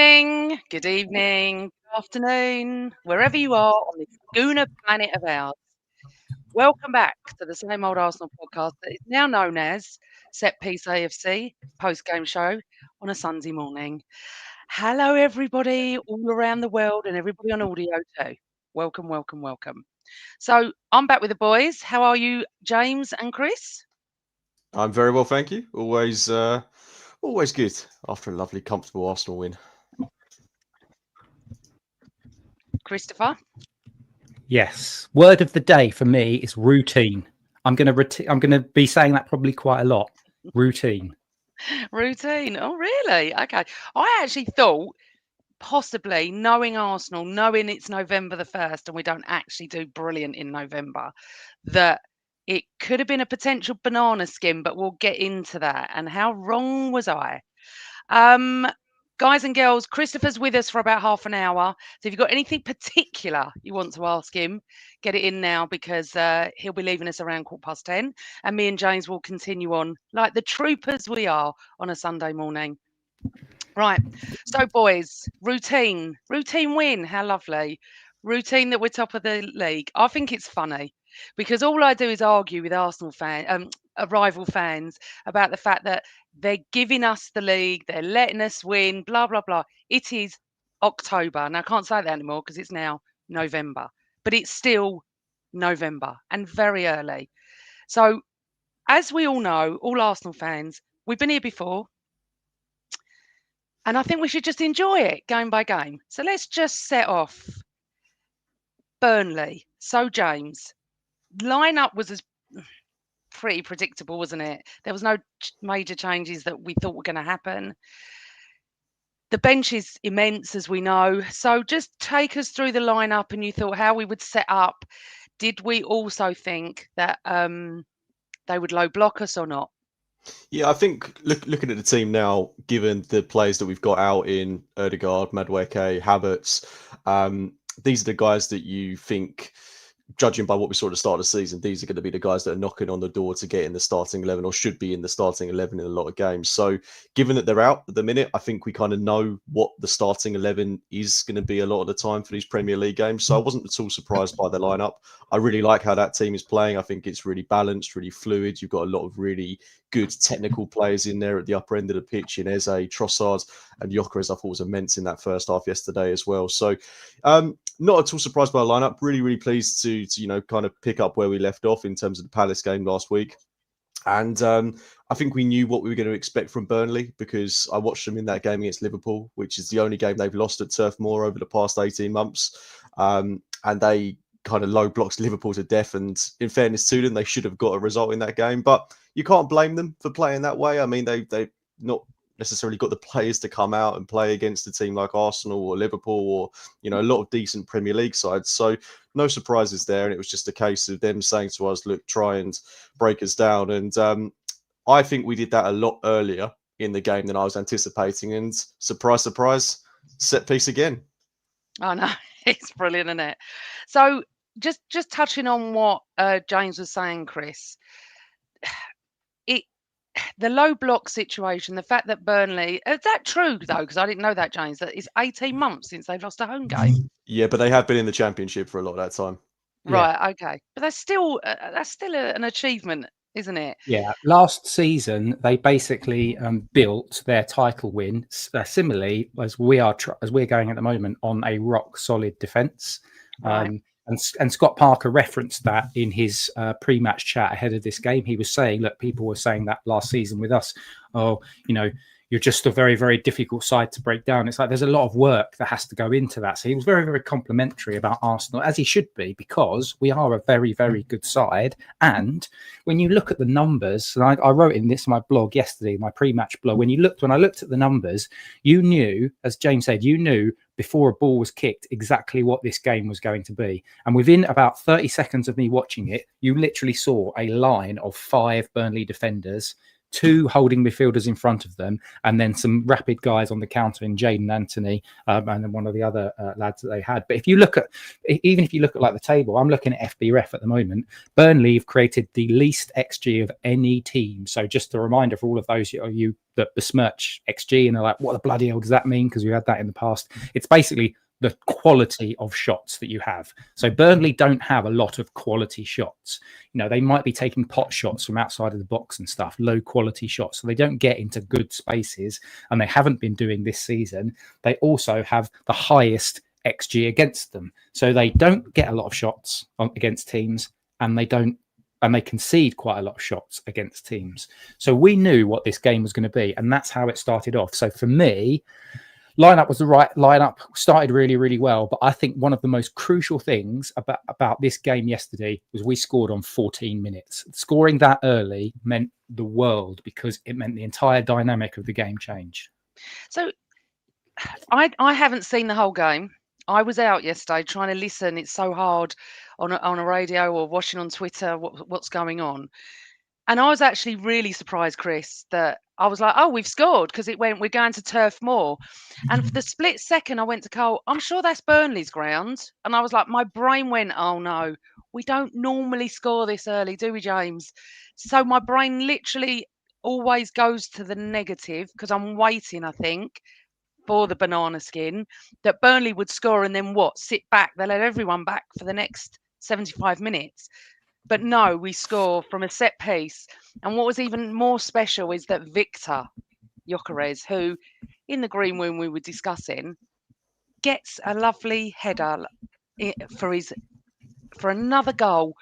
morning, good evening, good afternoon, wherever you are on this Gooner planet of ours. Welcome back to the Same Old Arsenal podcast that is now known as Set Piece AFC post game show on a Sunday morning. Hello, everybody all around the world and everybody on audio too. Welcome, welcome, welcome. So I'm back with the boys. How are you, James and Chris? I'm very well, thank you. Always good after a lovely, comfortable Arsenal win. Christopher? Yes. Word of the day for me is routine. I'm gonna be saying that probably quite a lot. Routine. Routine. Oh, really? Okay. I actually thought possibly knowing Arsenal, knowing it's November the 1st and we don't actually do brilliant in November, that it could have been a potential banana skin, but we'll get into that. And how wrong was I? Guys and girls, Christopher's with us for about half an hour. So if you've got anything particular you want to ask him, get it in now because he'll be leaving us around 10:15. And me and James will continue on like the troopers we are on a Sunday morning. Right. So, boys, routine win. How lovely. Routine that we're top of the league. I think it's funny because all I do is argue with Arsenal rival fans about the fact that they're giving us the league, they're letting us win, blah, blah, blah. It is October. And I can't say that anymore because it's now November, but it's still November and very early. So, as we all know, all Arsenal fans, we've been here before. And I think we should just enjoy it game by game. So let's just set off Burnley. So, James, lineup was pretty predictable, wasn't it? There was no major changes that we thought were going to happen. The bench is immense, as we know. So just take us through the lineup and you thought how we would set up. Did we also think that they would low block us or not? Yeah, I think looking at the team now, given the players that we've got out in Ødegaard, Madueke, Havertz, these are the guys that you think, judging by what we saw at the start of the season, these are going to be the guys that are knocking on the door to get in the starting 11 or should be in the starting 11 in a lot of games. So given that they're out at the minute, I think we kind of know what the starting 11 is going to be a lot of the time for these Premier League games. So I wasn't at all surprised by the lineup. I really like how that team is playing. I think it's really balanced, really fluid. You've got a lot of really good technical players in there at the upper end of the pitch in Eze, Trossard and Gyökeres. I thought was immense in that first half yesterday as well. So not at all surprised by the lineup. Really, really pleased to kind of pick up where we left off in terms of the Palace game last week. And I think we knew what we were going to expect from Burnley because I watched them in that game against Liverpool, which is the only game they've lost at Turf Moor over the past 18 months. And they kind of low blocks Liverpool to death. And in fairness to them, they should have got a result in that game. But you can't blame them for playing that way. I mean, they've not necessarily got the players to come out and play against a team like Arsenal or Liverpool or, a lot of decent Premier League sides. So no surprises there. And it was just a case of them saying to us, look, try and break us down. And I think we did that a lot earlier in the game than I was anticipating. And surprise, surprise, set piece again. Oh, no, it's brilliant, isn't it? So just touching on what James was saying, Chris, the low block situation, the fact that Burnley, is that true though? Because I didn't know that, James, that it's 18 months since they've lost a home game. Yeah, but they have been in the Championship for a lot of that time. Right, yeah. Okay. But that's still an achievement, isn't it? Yeah. Last season, they basically built their title win similarly as we're going at the moment on a rock solid defence. Right. And Scott Parker referenced that in his pre-match chat ahead of this game. He was saying, look, people were saying that last season with us, you're just a very, very difficult side to break down. It's like there's a lot of work that has to go into that. So he was very, very complimentary about Arsenal, as he should be, because we are a very, very good side. And when you look at the numbers, and I wrote in this in my blog yesterday, my pre-match blog, when I looked at the numbers, you knew, as James said, before a ball was kicked exactly what this game was going to be. And within about 30 seconds of me watching it, you literally saw a line of 5 Burnley defenders 2 holding midfielders in front of them, and then some rapid guys on the counter in Jadon Anthony and then one of the other lads that they had. But if you look at like the table, I'm looking at FBref at the moment. Burnley have created the least XG of any team. So just a reminder for all of those you that besmirch XG and are like, what the bloody hell does that mean? Because we had that in the past. It's basically the quality of shots that you have. So Burnley don't have a lot of quality shots. They might be taking pot shots from outside of the box and stuff, low quality shots. So they don't get into good spaces, and they haven't been doing this season. They also have the highest XG against them. So they don't get a lot of shots against teams, and they concede quite a lot of shots against teams. So we knew what this game was going to be, and that's how it started off. So for me, lineup was the right lineup, started really, really well. But I think one of the most crucial things about this game yesterday was we scored on 14 minutes. Scoring that early meant the world, because it meant the entire dynamic of the game changed. So I haven't seen the whole game. I was out yesterday trying to listen. It's so hard on a radio or watching on Twitter what's going on. And I was actually really surprised, Chris, that I was like, oh, we've scored, because it went, we're going to Turf Moor. And for the split second, I went to Cole, I'm sure that's Burnley's ground. And I was like, my brain went, oh no, we don't normally score this early, do we, James? So my brain literally always goes to the negative, because I'm waiting, I think, for the banana skin, that Burnley would score and then what? Sit back. They let everyone back for the next 75 minutes. But no, we score from a set piece. And what was even more special is that Victor Gyökeres, who in the green room we were discussing, gets a lovely header for another goal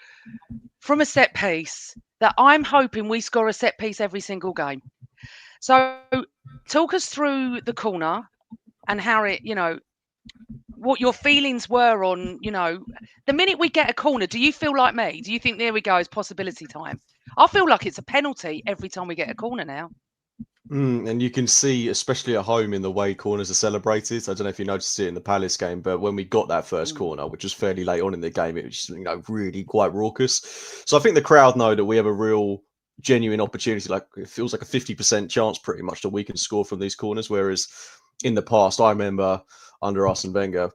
from a set piece, that I'm hoping we score a set piece every single game. So talk us through the corner and how it, what your feelings were on, the minute we get a corner. Do you feel like me? Do you think there we go, it's possibility time? I feel like it's a penalty every time we get a corner now. And you can see, especially at home, in the way corners are celebrated. I don't know if you noticed it in the Palace game, but when we got that first corner, which was fairly late on in the game, it was really quite raucous. So I think the crowd know that we have a real genuine opportunity. Like, it feels like a 50% chance pretty much that we can score from these corners, whereas in the past, I remember under Arsene Wenger,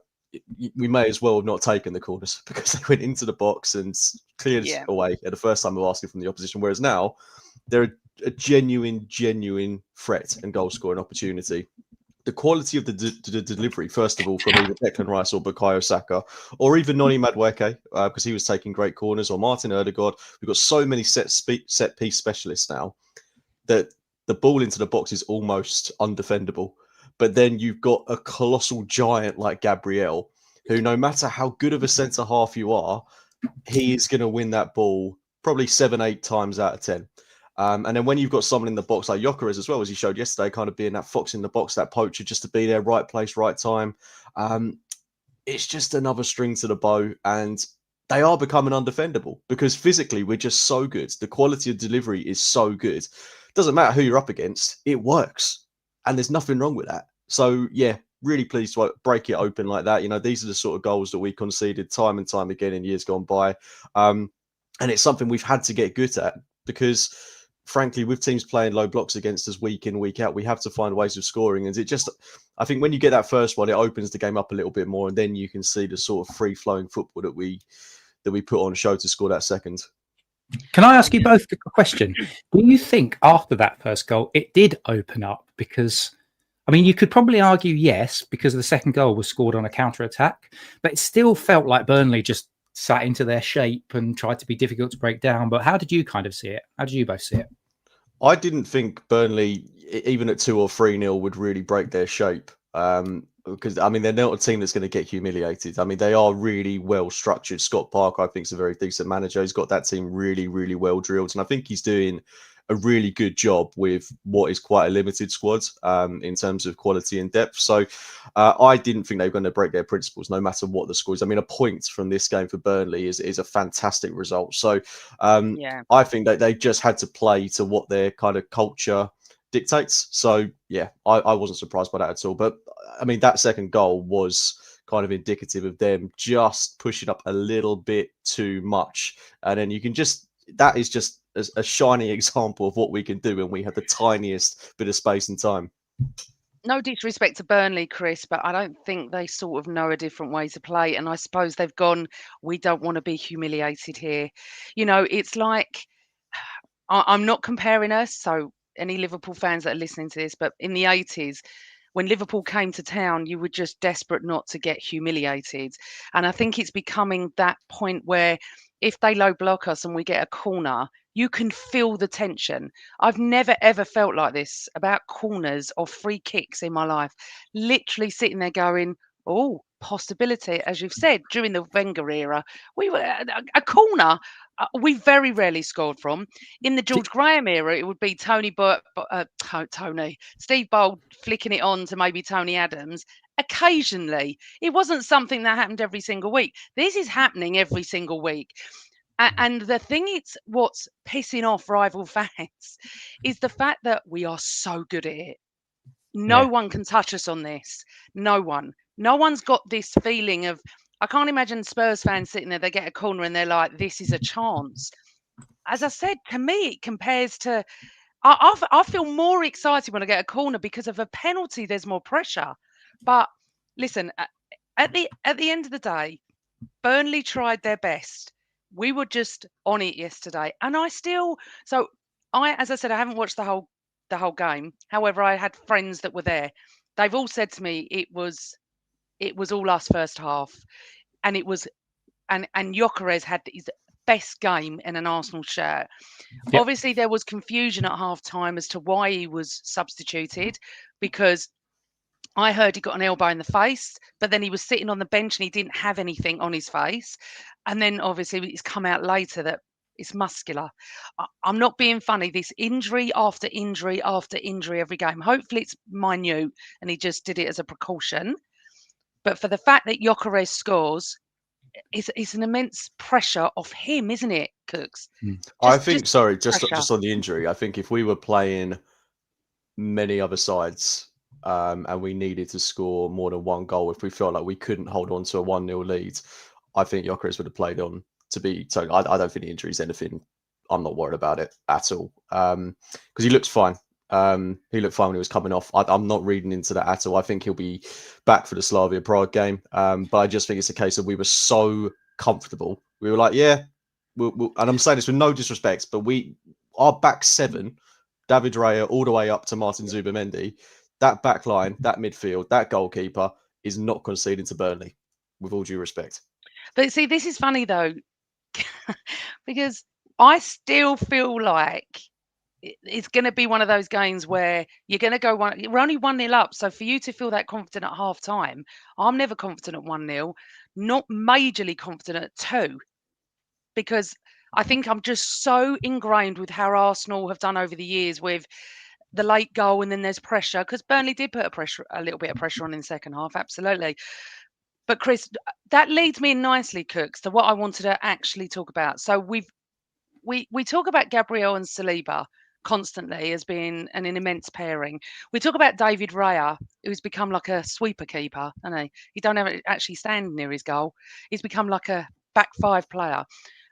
we may as well have not taken the corners, because they went into the box and cleared away at the first time of asking from the opposition. Whereas now, they're a genuine threat and goal scoring opportunity. The quality of the delivery, first of all, from either Declan Rice or Bukayo Saka, or even Noni Madueke, because he was taking great corners, or Martin Ødegaard. We've got so many set piece specialists now that the ball into the box is almost undefendable. But then you've got a colossal giant like Gabriel, who, no matter how good of a centre half you are, he is going to win that ball probably 7-8 times out of 10. And then when you've got someone in the box like Gyökeres as well, as he showed yesterday, kind of being that fox in the box, that poacher, just to be there, right place, right time. It's just another string to the bow, and they are becoming undefendable, because physically we're just so good. The quality of delivery is so good. Doesn't matter who you're up against, it works. And there's nothing wrong with that. So, yeah, really pleased to break it open like that. These are the sort of goals that we conceded time and time again in years gone by. And it's something we've had to get good at, because, frankly, with teams playing low blocks against us week in, week out, we have to find ways of scoring. And I think when you get that first one, it opens the game up a little bit more, and then you can see the sort of free-flowing football that we put on show to score that second. Can I ask you both a question? Do you think after that first goal, it did open up? Because, you could probably argue yes, because the second goal was scored on a counter-attack, but it still felt like Burnley just sat into their shape and tried to be difficult to break down. But how did you kind of see it? How did you both see it? I didn't think Burnley, even at 2 or 3-0, would really break their shape. Because, they're not a team that's going to get humiliated. They are really well structured. Scott Parker, I think, is a very decent manager. He's got that team really, really well drilled. And I think he's doing a really good job with what is quite a limited squad in terms of quality and depth. So I didn't think they were going to break their principles, no matter what the score is. A point from this game for Burnley is a fantastic result. So I think that they just had to play to what their kind of culture dictates. So, yeah, I wasn't surprised by that at all. But, that second goal was kind of indicative of them just pushing up a little bit too much. And then you can that is just a shining example of what we can do when we have the tiniest bit of space and time. No disrespect to Burnley, Chris, but I don't think they sort of know a different way to play. And I suppose they've gone, we don't want to be humiliated here. It's like, I'm not comparing us. So, any Liverpool fans that are listening to this, but in the 80s, when Liverpool came to town, you were just desperate not to get humiliated. And I think it's becoming that point where if they low block us and we get a corner, you can feel the tension. I've never ever felt like this about corners or free kicks in my life. Literally sitting there going, oh, possibility, as you've said, during the Wenger era, we were a corner. We very rarely scored from. In the George Graham era, it would be Steve Bold flicking it on to maybe Tony Adams. Occasionally, it wasn't something that happened every single week. This is happening every single week. And the thing what's pissing off rival fans is the fact that we are so good at it. No one can touch us on this. No one. No one's got this feeling of, I can't imagine Spurs fans sitting there, they get a corner and they're like, this is a chance. As I said, to me, it compares to, I feel more excited when I get a corner because of a penalty, there's more pressure. But listen, at the end of the day, Burnley tried their best. We were just on it yesterday. And as I said, I haven't watched the whole game. However, I had friends that were there. They've all said to me it was all us first half, and Gyökeres had his best game in an Arsenal shirt. Yep. Obviously, there was confusion at half time as to why he was substituted, because I heard he got an elbow in the face, but then he was sitting on the bench and he didn't have anything on his face. And then obviously it's come out later that it's muscular. I'm not being funny. This injury after injury after injury every game. Hopefully it's minute and he just did it as a precaution. But for the fact that Gyökeres scores, it's an immense pressure off him, isn't it, Cooks? Just on the injury, I think if we were playing many other sides and we needed to score more than one goal, if we felt like we couldn't hold on to a 1-0 lead, I think Gyökeres would have played on to be. So I don't think the injury is anything. I'm not worried about it at all because he looks fine. He looked fine when he was coming off. I'm not reading into that at all. I think he'll be back for the Slavia Prague game. But I just think it's a case of we were so comfortable. We were like, yeah, we'll, and I'm saying this with no disrespect, but our back seven, David Raya all the way up to Martin Zubimendi, that back line, that midfield, that goalkeeper is not conceding to Burnley, with all due respect. But see, this is funny though, because I still feel like it's going to be one of those games where you're going to go we're only 1-0 up. So for you to feel that confident at half time, I'm never confident at 1-0, not majorly confident at 2, because I think I'm just so ingrained with how Arsenal have done over the years with the late goal and then there's pressure, because Burnley did put a little bit of pressure on in the second half. Absolutely. But Chris, that leads me in nicely, Cooks, to what I wanted to actually talk about. So we talk about Gabriel and Saliba constantly as being an immense pairing. We talk about David Raya, who's become like a sweeper keeper, and he don't ever actually stand near his goal. He's become like a back five player.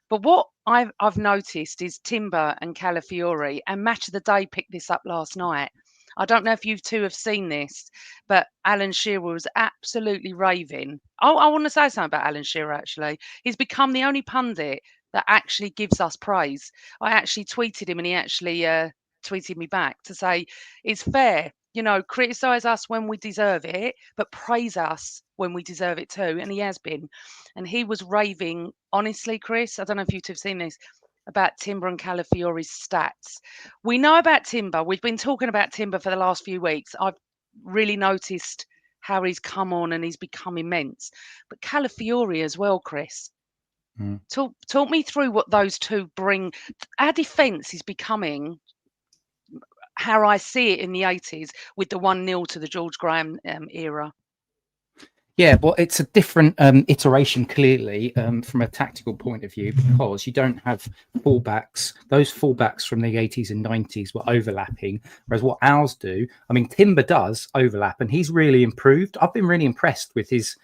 But what I've noticed is Timber and Calafiori, and Match of the Day picked this up last night. I don't know if you two have seen this, but Alan Shearer was absolutely raving. I want to say something about Alan Shearer, actually. He's become the only pundit that actually gives us praise. I actually tweeted him and he actually tweeted me back to say, it's fair, criticise us when we deserve it, but praise us when we deserve it too. And he has been. And he was raving, honestly, Chris, I don't know if you two have seen this, about Timber and Calafiori's stats. We know about Timber. We've been talking about Timber for the last few weeks. I've really noticed how he's come on and he's become immense. But Calafiori as well, Chris. Talk me through what those two bring. Our defence is becoming how I see it in the 80s with the 1-0 to the George Graham era. Yeah, well, it's a different iteration, clearly, from a tactical point of view, because you don't have fullbacks. Those fullbacks from the 80s and 90s were overlapping, whereas what ours do, I mean, Timber does overlap, and he's really improved. I've been really impressed with his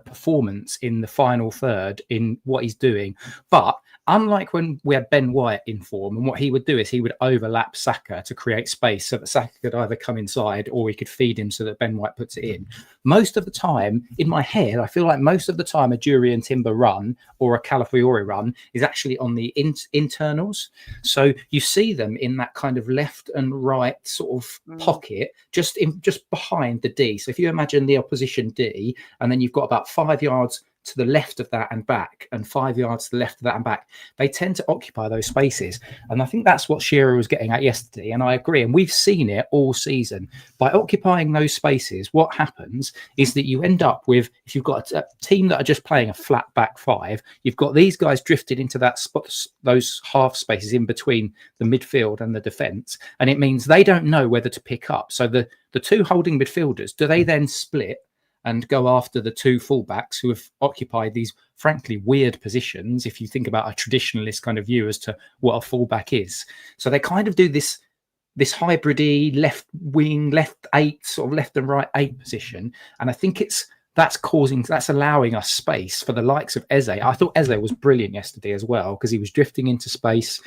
performance in the final third in what he's doing. But unlike when we had Ben White in form, and what he would do is he would overlap Saka to create space so that Saka could either come inside or he could feed him so that Ben White puts it in. Most of the time, in my head, I feel like most of the time a Jurriën Timber run or a Calafiori run is actually on the internals. So you see them in that kind of left and right sort of pocket, just behind the D. So if you imagine the opposition D, and then you've got about 5 yards to the left of that and back, and 5 yards to the left of that and back, they tend to occupy those spaces. And I think that's what Shearer was getting at yesterday. And I agree. And we've seen it all season. By occupying those spaces, what happens is that you end up with, if you've got a team that are just playing a flat back five, you've got these guys drifted into that spot, those half spaces in between the midfield and the defence. And it means they don't know whether to pick up. So the two holding midfielders, do they then split and go after the two fullbacks who have occupied these, frankly, weird positions, if you think about a traditionalist kind of view as to what a fullback is? So they kind of do this hybrid-y left wing, left eight, sort of left and right eight position. And I think that's allowing us space for the likes of Eze. I thought Eze was brilliant yesterday as well, because he was drifting into space.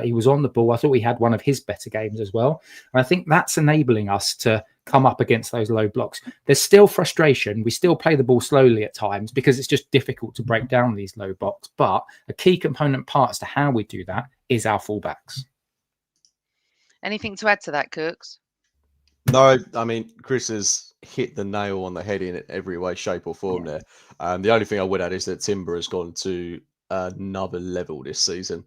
He was on the ball. I thought he had one of his better games as well. And I think that's enabling us to come up against those low blocks. There's still frustration. We still play the ball slowly at times because it's just difficult to break down these low blocks. But a key component part as to how we do that is our fullbacks. Anything to add to that, Cooks? No, I mean, Chris has hit the nail on the head in every way, shape or form there. The only thing I would add is that Timber has gone to another level this season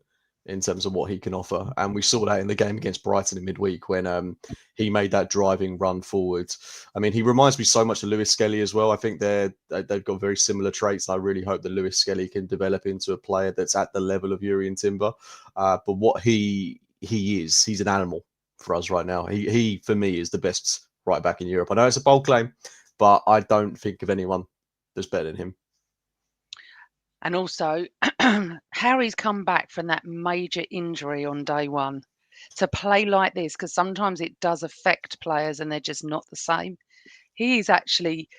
in terms of what he can offer. And we saw that in the game against Brighton in midweek when he made that driving run forward. I mean, he reminds me so much of Lewis Skelly as well. I think they've got very similar traits. I really hope that Lewis Skelly can develop into a player that's at the level of Jurriën Timber. But what he is, he's an animal for us right now. He for me, is the best right back in Europe. I know it's a bold claim, but I don't think of anyone that's better than him. And also, Harry's come back from that major injury on day one to play like this, because sometimes it does affect players and they're just not the same. He's actually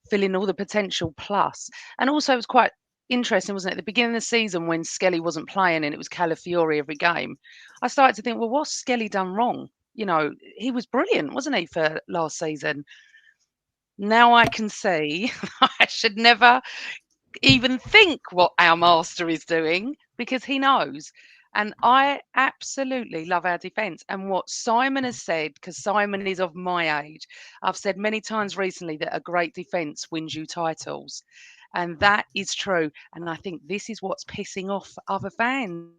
filling all the potential plus. And also, it was quite interesting, wasn't it? At the beginning of the season, when Skelly wasn't playing and it was Calafiori every game, I started to think, well, what's Skelly done wrong? You know, he was brilliant, wasn't he, for last season? Now I can see I should never even think what our master is doing, because he knows. And I absolutely love our defence. And what Simon has said, because Simon is of my age, I've said many times recently that a great defence wins you titles. And that is true. And I think this is what's pissing off other fans.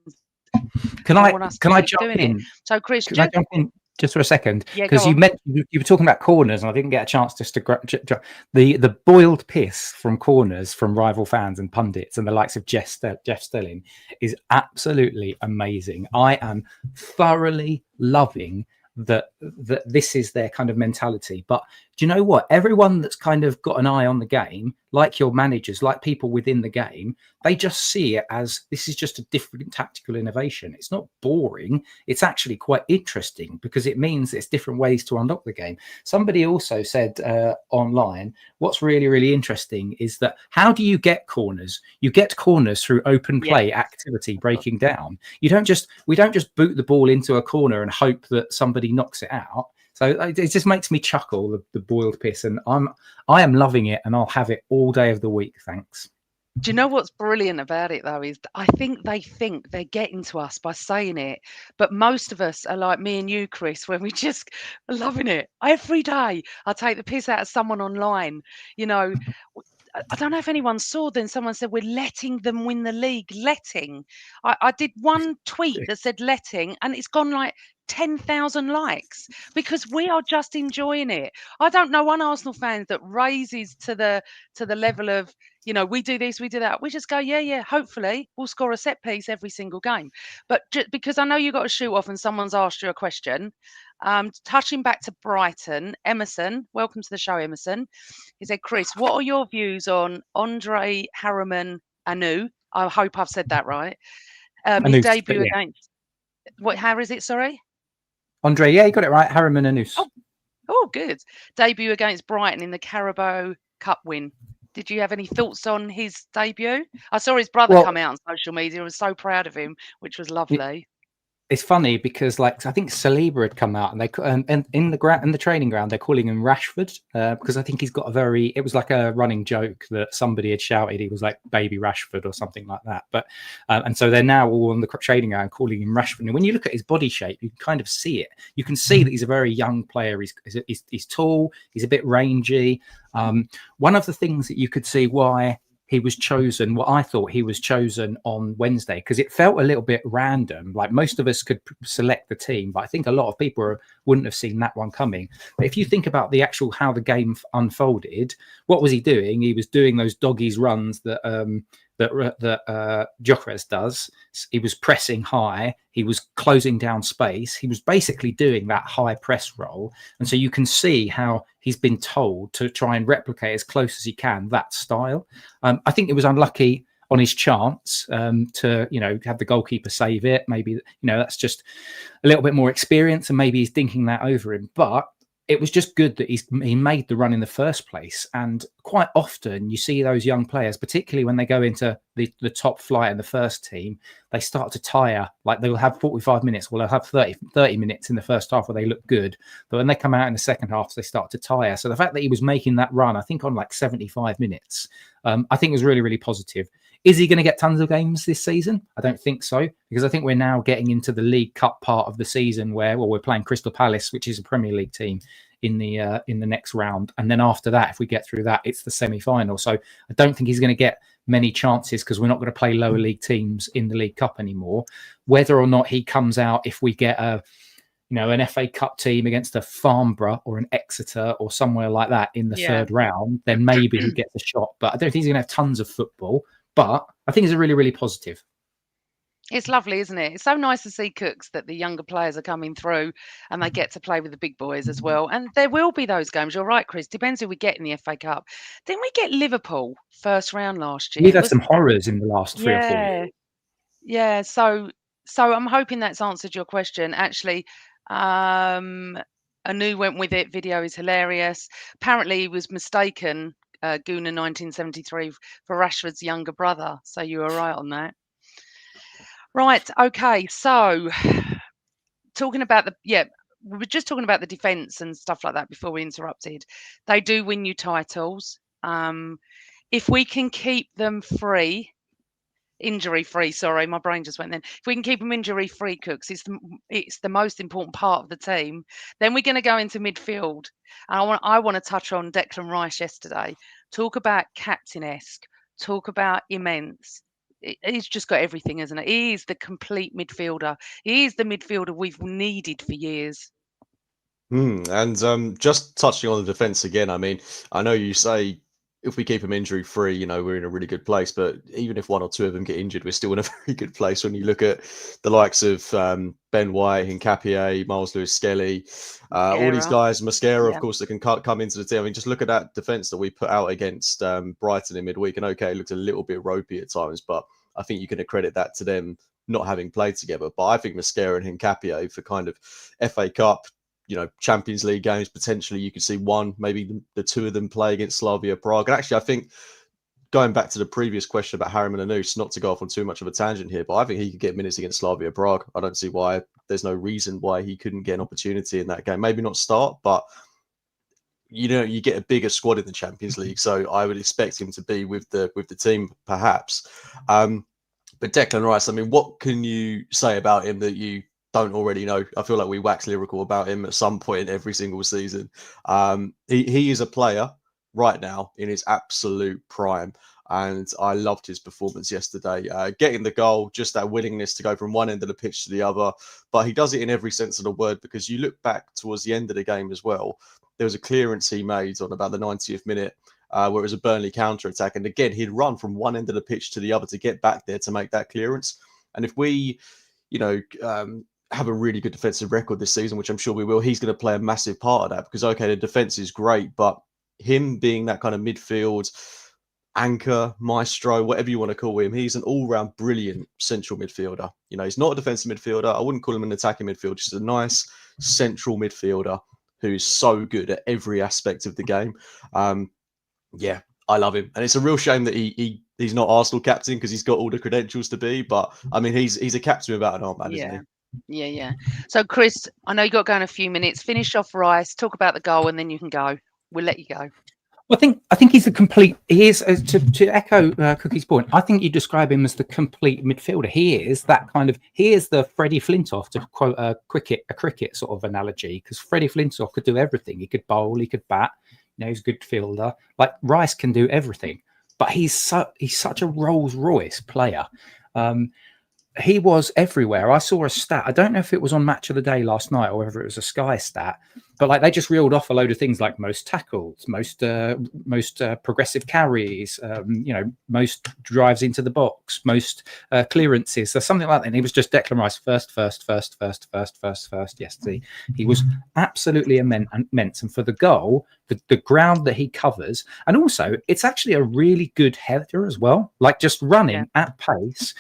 Can I jump in? So, Chris, I jump in just for a second? Yeah, because you were talking about corners, and I didn't get a chance just to the boiled piss from corners from rival fans and pundits and the likes of Jeff Stelling is absolutely amazing. I am thoroughly loving that this is their kind of mentality. But do you know what? Everyone that's kind of got an eye on the game, like your managers, like people within the game, they just see it as this is just a different tactical innovation. It's not boring. It's actually quite interesting because it means there's different ways to unlock the game. Somebody also said online, what's really, really interesting is that how do you get corners? You get corners through open play activity breaking down. We don't just boot the ball into a corner and hope that somebody knocks it out. So it just makes me chuckle, the boiled piss, and I am loving it, and I'll have it all day of the week. Thanks. Do you know what's brilliant about it, though, is I think they're getting to us by saying it. But most of us are like me and you, Chris, when we just are loving it. Every day I take the piss out of someone online. You know, I don't know if anyone saw, then someone said we're letting them win the league. Letting. I did one tweet that said letting, and it's gone like 10,000 likes because we are just enjoying it. I don't know one Arsenal fan that raises to the level of, you know, we do this, we do that. We just go, yeah, hopefully we'll score a set piece every single game. But just because I know you got to shoot off and someone's asked you a question, touching back to Brighton, Emerson, welcome to the show, Emerson. He said, Chris, what are your views on Andre Harriman Anu? I hope I've said that right. His debut against, how is it, sorry? Andre, yeah, you got it right. Harriman Anus. Oh, good. Debut against Brighton in the Carabao Cup win. Did you have any thoughts on his debut? I saw his brother Well, come out on social media. I was so proud of him, which was lovely. it's funny because, like, I think Saliba had come out and they and in the training ground they're calling him Rashford because I think he's got it was like a running joke that somebody had shouted he was like baby Rashford or something like that. But and so they're now all on the training ground calling him Rashford. And when you look at his body shape, you can kind of see it. You can see that he's a very young player. He's tall. He's a bit rangy. One of the things that you could see why he was chosen, what I thought he was chosen on Wednesday, because it felt a little bit random. Like most of us could select the team, but I think a lot of people wouldn't have seen that one coming. But if you think about the actual how the game unfolded, what was he doing? He was doing those doggies runs that Gyökeres does. He was pressing high. He was closing down space. He was basically doing that high press role. And so you can see how he's been told to try and replicate as close as he can that style. I think it was unlucky on his chance to, have the goalkeeper save it. Maybe, that's just a little bit more experience and maybe he's dinking that over him. But it was just good that he made the run in the first place. And quite often you see those young players, particularly when they go into the top flight in the first team, they start to tire. Like they'll have 45 minutes, well, they'll have 30 minutes in the first half where they look good. But when they come out in the second half, they start to tire. So the fact that he was making that run, I think on like 75 minutes, I think was really, really positive. Is he going to get tons of games this season? I don't think so, because I think we're now getting into the League Cup part of the season where we're playing Crystal Palace, which is a Premier League team, in the next round. And then after that, if we get through that, it's the semi-final. So I don't think he's going to get many chances because we're not going to play lower league teams in the League Cup anymore. Whether or not he comes out, if we get an FA Cup team against a Farnborough or an Exeter or somewhere like that in the third round, then maybe he gets a shot. But I don't think he's going to have tons of football. But I think it's a really, really positive. It's lovely, isn't it? It's so nice to see Cooks that the younger players are coming through and they get to play with the big boys as well. And there will be those games. You're right, Chris. Depends who we get in the FA Cup. Didn't we get Liverpool first round last year? We've had some horrors in the last 3 or 4 years. Yeah. So I'm hoping that's answered your question. Actually, Anu went with it. Video is hilarious. Apparently, he was mistaken, Guna 1973, for Rashford's younger brother. So you were right on that. Right. Okay. So talking about we were just talking about the defence and stuff like that before we interrupted. They do win you titles. If we can keep them injury free, sorry, my brain just went then. If we can keep them injury free, Cooks, it's the most important part of the team. Then we're going to go into midfield. And I want to touch on Declan Rice yesterday. Talk about captain-esque. Talk about immense. He's just got everything, isn't it? He is the complete midfielder. He is the midfielder we've needed for years. And just touching on the defence again, I mean, I know you say if we keep them injury free, we're in a really good place. But even if one or two of them get injured, we're still in a very good place. When you look at the likes of Ben White, Hincapié, Miles Lewis-Skelly, all these guys, Mascara, of course, that can come into the team. I mean, just look at that defence that we put out against Brighton in midweek. And okay, it looked a little bit ropey at times, but I think you can accredit that to them not having played together. But I think Mascara and Hincapié for kind of FA Cup, Champions League games, potentially you could see one, maybe the two of them play against Slavia Prague. And actually, I think going back to the previous question about Harriman and Anus, not to go off on too much of a tangent here, but I think he could get minutes against Slavia Prague. I don't see why there's no reason why he couldn't get an opportunity in that game. Maybe not start, but you get a bigger squad in the Champions League, so I would expect him to be with the team, perhaps. But Declan Rice, I mean, what can you say about him that you don't already know? I feel like we wax lyrical about him at some point in every single season. He is a player right now in his absolute prime, and I loved his performance yesterday. Getting the goal, just that willingness to go from one end of the pitch to the other, but he does it in every sense of the word, because you look back towards the end of the game as well, there was a clearance he made on about the 90th minute where it was a Burnley counter-attack, and again, he'd run from one end of the pitch to the other to get back there to make that clearance. And if we, have a really good defensive record this season, which I'm sure we will, he's going to play a massive part of that, because, okay, the defense is great, but him being that kind of midfield anchor, maestro, whatever you want to call him, he's an all-round brilliant central midfielder. He's not a defensive midfielder. I wouldn't call him an attacking midfielder, just a nice central midfielder who's so good at every aspect of the game. I love him, and it's a real shame that he's not Arsenal captain because he's got all the credentials to be. But I mean, he's a captain without an armband, isn't Yeah. he? Yeah. So, Chris, I know you got to go in a few minutes. Finish off Rice, talk about the goal, and then you can go. We'll let you go. Well, I think he's a complete. He is to echo Cookie's point. I think you describe him as the complete midfielder. He is that kind of. He is the Freddie Flintoff, to quote a cricket sort of analogy, because Freddie Flintoff could do everything. He could bowl, he could bat. You know, he's a good fielder. Like Rice can do everything, but he's such a Rolls Royce player. He was everywhere. I saw a stat. I don't know if it was on Match of the Day last night or whether it was a Sky stat, but like they just reeled off a load of things like most tackles, most progressive carries, most drives into the box, most clearances, so something like that. And he was just Declan Rice first. Yes, he was absolutely immense. And for the goal, the ground that he covers, and also it's actually a really good header as well, like just running at pace.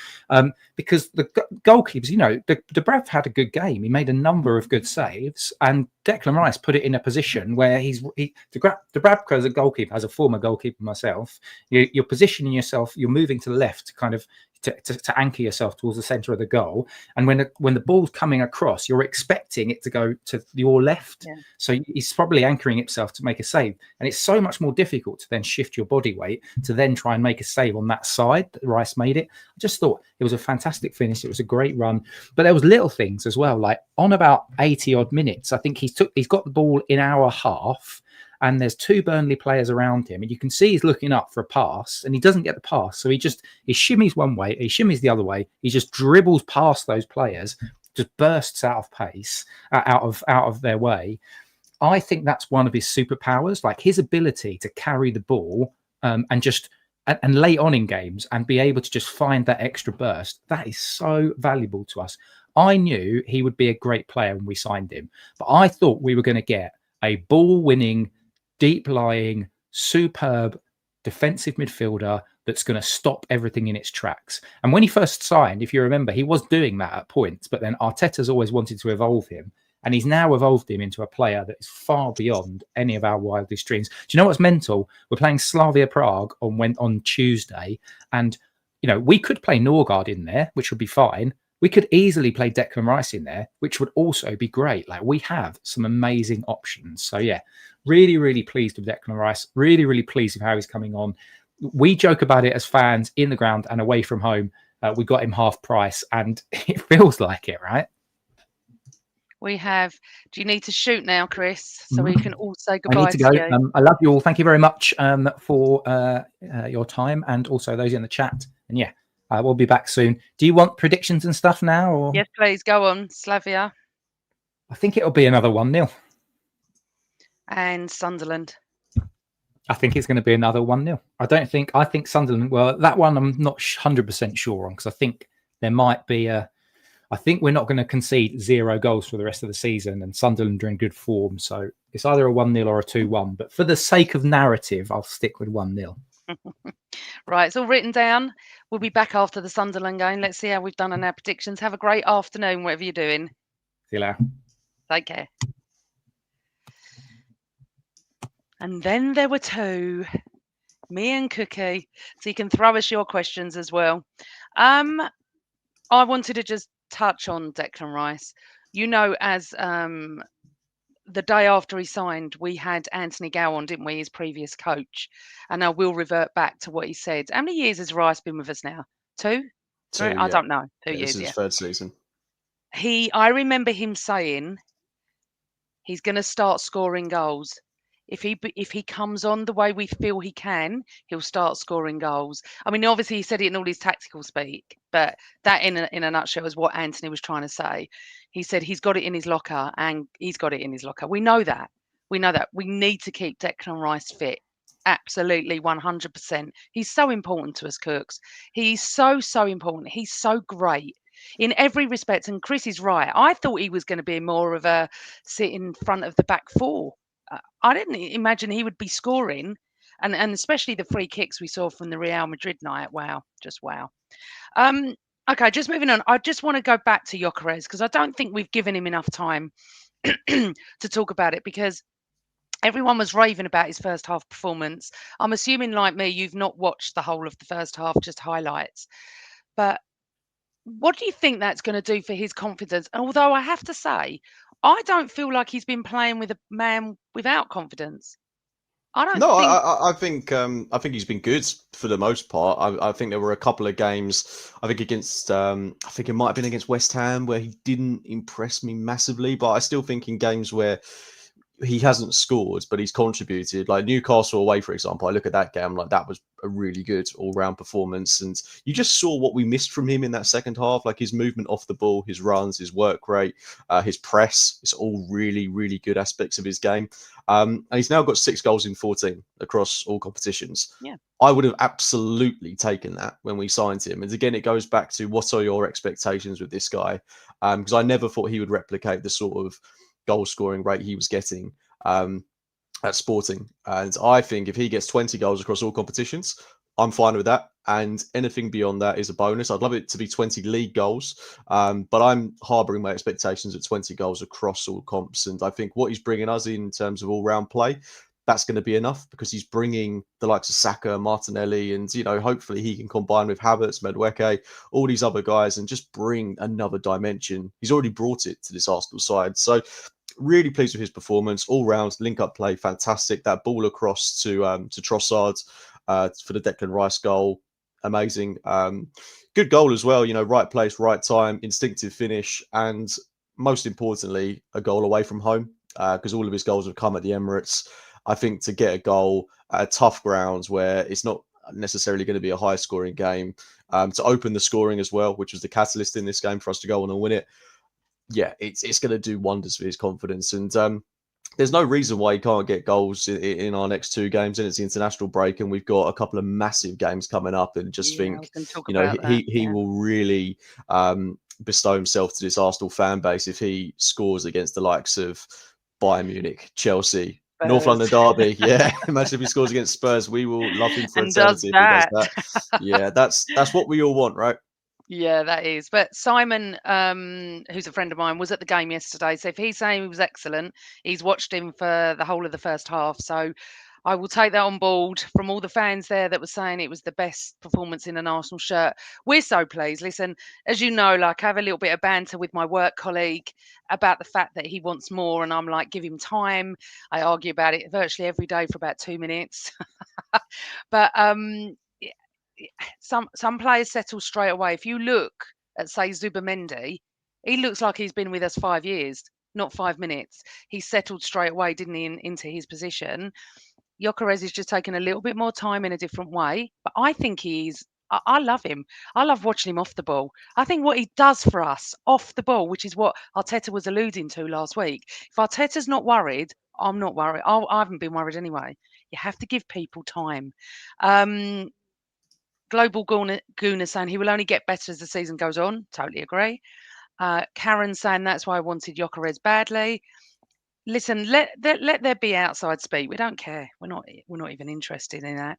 Because the goalkeepers, Dubravka had a good game. He made a number of good saves, and Declan Rice put it in a position where Dubravka as a goalkeeper, as a former goalkeeper myself, you're positioning yourself, you're moving to the left, kind of to anchor yourself towards the center of the goal. And when the ball's coming across, you're expecting it to go to your left. Yeah. So he's probably anchoring himself to make a save. And it's so much more difficult to then shift your body weight to then try and make a save on that side that Rice made it. I just thought it was a fantastic finish. It was a great run. But there was little things as well, like on about 80 odd minutes, I think he's got the ball in our half. And there's two Burnley players around him, and you can see he's looking up for a pass, and he doesn't get the pass. So he shimmies one way, he shimmies the other way, he just dribbles past those players, just bursts out of pace, out of their way. I think that's one of his superpowers, like his ability to carry the ball and late on in games and be able to just find that extra burst. That is so valuable to us. I knew he would be a great player when we signed him, but I thought we were going to get a ball-winning, deep-lying, superb defensive midfielder that's going to stop everything in its tracks. And when he first signed, if you remember, he was doing that at points, but then Arteta's always wanted to evolve him. And he's now evolved him into a player that is far beyond any of our wildest dreams. Do you know what's mental? We're playing Slavia Prague on Tuesday. And, we could play Norgard in there, which would be fine. We could easily play Declan Rice in there, which would also be great. Like, we have some amazing options. So, yeah, really, really pleased with Declan Rice. Really, really pleased with how he's coming on. We joke about it as fans in the ground and away from home. We got him half price, and it feels like it, right? We have. Do you need to shoot now, Chris? So we can all say goodbye. I need to go. I love you all. Thank you very much for your time, and also those in the chat. And yeah, we'll be back soon. Do you want predictions and stuff now? Or? Yes, please. Go on, Slavia. I think it'll be another 1-0. And Sunderland. I think it's going to be another 1-0. I think Sunderland, well, that one I'm not 100% sure on, because I think there might be I think we're not going to concede 0 goals for the rest of the season, and Sunderland are in good form. So it's either a 1-0 or a 2-1. But for the sake of narrative, I'll stick with 1-0. Right, it's all written down. We'll be back after the Sunderland game. Let's see how we've done on our predictions. Have a great afternoon, whatever you're doing. See you later. Take care. And then there were two, me and Cookie. So you can throw us your questions as well. I wanted to just touch on Declan Rice. As the day after he signed, we had Anthony Gow on, didn't we, his previous coach? And I will revert back to what he said. How many years has Rice been with us now? 2? 3? I don't know. 2 years. This is his third season. I remember him saying he's going to start scoring goals. If he comes on the way we feel he can, he'll start scoring goals. I mean, obviously he said it in all his tactical speak, but that in a nutshell is what Anthony was trying to say. He said he's got it in his locker, and he's got it in his locker. We know that. We need to keep Declan Rice fit. Absolutely, 100%. He's so important to us, Cooks. He's so important. He's so great in every respect. And Chris is right. I thought he was going to be more of a sit in front of the back four. I didn't imagine he would be scoring, and especially the free kicks we saw from the Real Madrid night. Wow, just wow. Okay, just moving on. I just want to go back to Gyökeres because I don't think we've given him enough time to talk about it, because Everyone was raving about his first half performance. I'm assuming, like me, you've not watched the whole of the first half, just highlights. But what do you think that's going to do for his confidence? Although I have to say, I don't feel like he's been playing with a man without confidence. I don't No, think. I think he's been good for the most part. I think there were a couple of games. I think against I think it might have been against West Ham where he didn't impress me massively, but I still think in games where he hasn't scored, but he's contributed. Like Newcastle away, for example, I look at that game like that was a really good all-round performance, and you just saw what we missed from him in that second half. Like his movement off the ball, his runs, his work rate, his press. It's all really, really good aspects of his game. And he's now got 6 goals in 14 across all competitions. Yeah. I would have absolutely taken that when we signed him. And again, it goes back to what are your expectations with this guy? Because I never thought he would replicate the sort of goal scoring rate he was getting at Sporting. And I think if he gets 20 goals across all competitions, I'm fine with that. And anything beyond that is a bonus. I'd love it to be 20 league goals, but I'm harbouring my expectations at 20 goals across all comps. And I think what he's bringing us in terms of all-round play, that's going to be enough because he's bringing the likes of Saka, Martinelli, and, you know, hopefully he can combine with Havertz, Madueke, all these other guys and just bring another dimension. He's already brought it to this Arsenal side. So really pleased with his performance. All round, link-up play, fantastic. That ball across to Trossard for the Declan Rice goal, amazing. Good goal as well, you know, right place, right time, instinctive finish, and most importantly, a goal away from home because all of his goals have come at the Emirates. I think to get a goal at tough grounds where it's not necessarily going to be a high scoring game, to open the scoring as well, which was the catalyst in this game for us to go on and win it. Yeah, it's going to do wonders for his confidence. And there's no reason why he can't get goals in our next 2 games. And it's the international break, and we've got a couple of massive games coming up. And just Yeah, I think, was going to talk you know, about that. he will really bestow himself to this Arsenal fan base if he scores against the likes of Bayern Munich, Chelsea, North Spurs. London derby. Yeah, imagine if he scores against Spurs. We will love him for And does eternity if he does that. that. Yeah, that's what we all want, right? Yeah, that is. But Simon, who's a friend of mine, was at the game yesterday. So if he's saying he was excellent, he's watched him for the whole of the first half. So I will take that on board from all the fans there that were saying it was the best performance in an Arsenal shirt. We're so pleased. Listen, as you know, like I have a little bit of banter with my work colleague about the fact that he wants more. And I'm like, give him time. I argue about it virtually every day for about 2 minutes. But some players settle straight away. If you look at, say, Zubimendi, he looks like he's been with us 5 years, not 5 minutes. He settled straight away, didn't he, into his position. Gyökeres is just taking a little bit more time in a different way, but I think I love him. I love watching him off the ball. I think what he does for us off the ball, which is what Arteta was alluding to last week. If Arteta's not worried, I'm not worried. I haven't been worried anyway. You have to give people time. Global Gooner saying he will only get better as the season goes on. Totally agree. Karen saying that's why I wanted Gyökeres badly. Listen, let there be outside speak. We don't care. We're not even interested in that.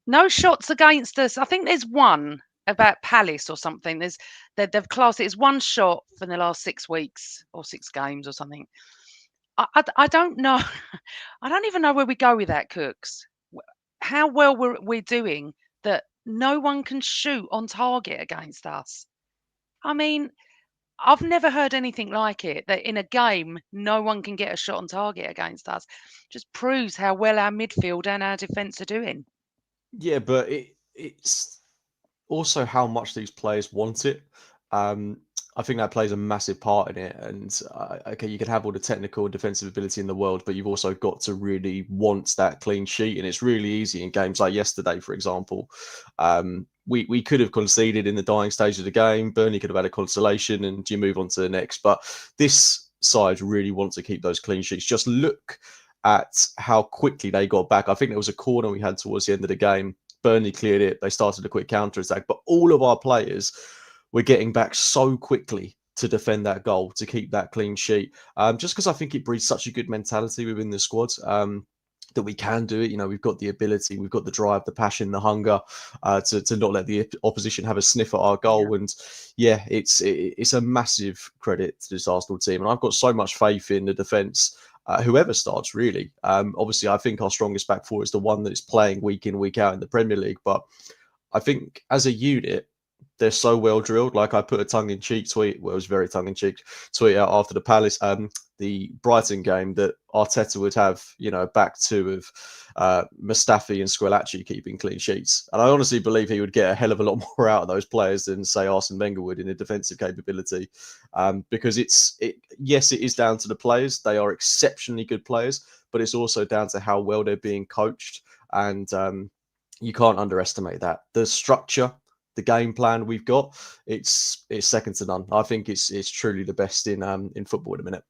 No shots against us. I think there's one about Palace or something. They've classed it as one shot for the last 6 weeks or 6 games or something. I don't know. I don't even know where we go with that, Cooks. How well we're doing that no one can shoot on target against us. I mean, I've never heard anything like it, that in a game, no one can get a shot on target against us. Just proves how well our midfield and our defence are doing. Yeah, but it's also how much these players want it. I think that plays a massive part in it. And okay, you can have all the technical and defensive ability in the world, but you've also got to really want that clean sheet. And it's really easy in games like yesterday, for example. We could have conceded in the dying stage of the game. Burnley could have had a consolation, and you move on to the next. But this side really wants to keep those clean sheets. Just look at how quickly they got back. I think there was a corner we had towards the end of the game. Burnley cleared it. They started a quick counter-attack. But all of our players were getting back so quickly to defend that goal, to keep that clean sheet. Just because I think it breeds such a good mentality within the squad that we can do it. You know, we've got the ability, we've got the drive, the passion, the hunger to not let the opposition have a sniff at our goal. Yeah. And yeah, it's a massive credit to this Arsenal team. And I've got so much faith in the defence. whoever starts, really. Obviously, I think our strongest back four is the one that's playing week in, week out in the Premier League. But I think as a unit, they're so well drilled. Like I put a tongue-in-cheek tweet, well, it was very tongue-in-cheek tweet out after the Brighton game that Arteta would have, back two of Mustafi and Squillaci keeping clean sheets. And I honestly believe he would get a hell of a lot more out of those players than, say, Arsene Wenger would in a defensive capability. Because yes, it is down to the players. They are exceptionally good players, but it's also down to how well they're being coached. And you can't underestimate that. The structure, the game plan we've got, it's second to none. I think it's truly the best in football at the minute.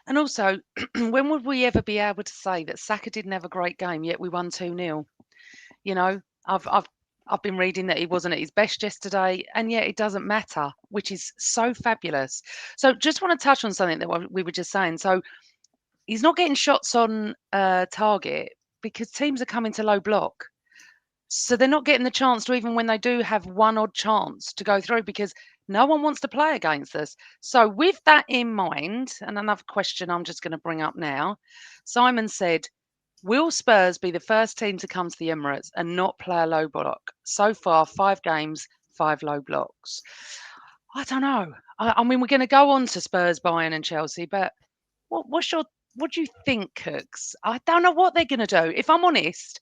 And also, when would we ever be able to say that Saka didn't have a great game, yet we won 2-0? I've been reading that he wasn't at his best yesterday, and yet it doesn't matter, which is so fabulous. So just want to touch on something that we were just saying. So he's not getting shots on target because teams are coming to low block. So they're not getting the chance to, even when they do have one odd chance to go through, because no one wants to play against us. So with that in mind, and another question I'm just going to bring up now, Simon said, will Spurs be the first team to come to the Emirates and not play a low block? So far, 5 games, 5 low blocks. I don't know. I mean, we're going to go on to Spurs, Bayern and Chelsea, but what do you think, Cooks? I don't know what they're going to do. If I'm honest,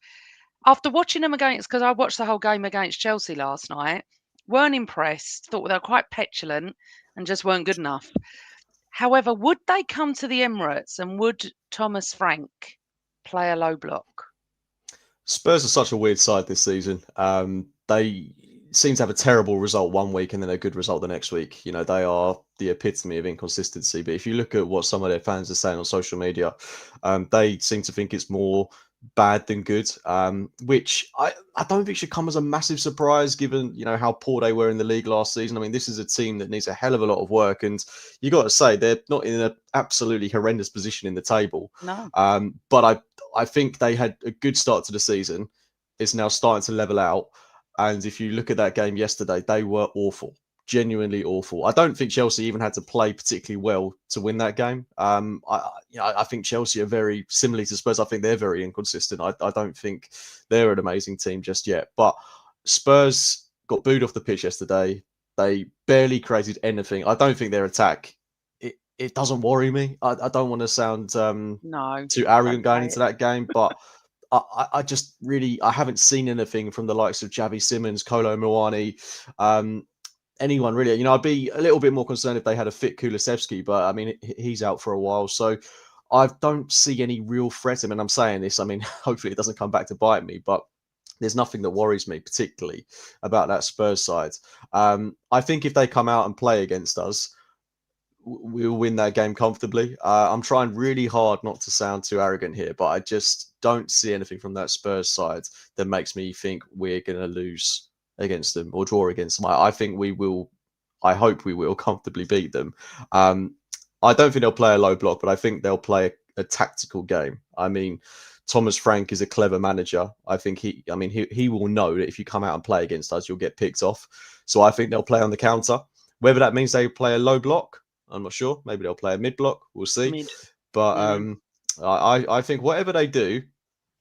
after watching them because I watched the whole game against Chelsea last night, weren't impressed, thought they were quite petulant and just weren't good enough. However, would they come to the Emirates and would Thomas Frank play a low block? Spurs are such a weird side this season. They seem to have a terrible result one week and then a good result the next week. They are the epitome of inconsistency. But if you look at what some of their fans are saying on social media, they seem to think it's more bad than good, which I don't think should come as a massive surprise given how poor they were in the league last season. I mean, this is a team that needs a hell of a lot of work, and you got to say they're not in an absolutely horrendous position in the table. No. But I think they had a good start to the season. It's now starting to level out, and if you look at that game yesterday, they were awful. Genuinely awful. I don't think Chelsea even had to play particularly well to win that game. I think Chelsea are very similarly to Spurs. I think they're very inconsistent. I don't think they're an amazing team just yet. But Spurs got booed off the pitch yesterday. They barely created anything. I don't think their attack. It doesn't worry me. I don't want to sound too arrogant going into that game, but I just really I haven't seen anything from the likes of Javi Simmons, Kolo Muani. Anyone really, I'd be a little bit more concerned if they had a fit Kulusevski, but I mean, he's out for a while. So I don't see any real threat. I mean, I'm saying this, hopefully it doesn't come back to bite me, but there's nothing that worries me particularly about that Spurs side. I think if they come out and play against us, we'll win that game comfortably. I'm trying really hard not to sound too arrogant here, but I just don't see anything from that Spurs side that makes me think we're going to lose against them or draw against them. I think we will. I hope we will comfortably beat them. I don't think they'll play a low block, but I think they'll play a tactical game. I mean, Thomas Frank is a clever manager. I think he will know that if you come out and play against us, you'll get picked off. So I think they'll play on the counter. Whether that means they play a low block, I'm not sure. Maybe they'll play a mid block. We'll see. But I think whatever they do,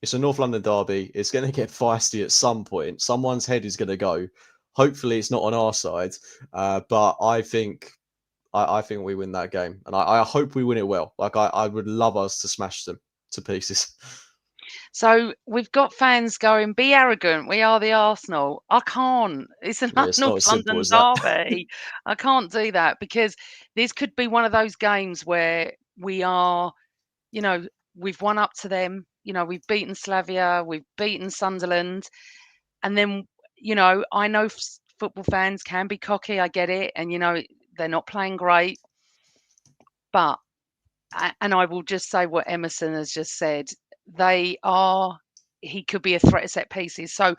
it's a North London derby. It's going to get feisty at some point. Someone's head is going to go. Hopefully, it's not on our side. But I think we win that game, and I hope we win it well. Like I would love us to smash them to pieces. So we've got fans going, be arrogant. We are the Arsenal. I can't. It's a North London derby. I can't do that because this could be one of those games where we are, we've won up to them. We've beaten Slavia, we've beaten Sunderland. And then, I know football fans can be cocky. I get it. And, they're not playing great. But, and I will just say what Emerson has just said. He could be a threat at set pieces. So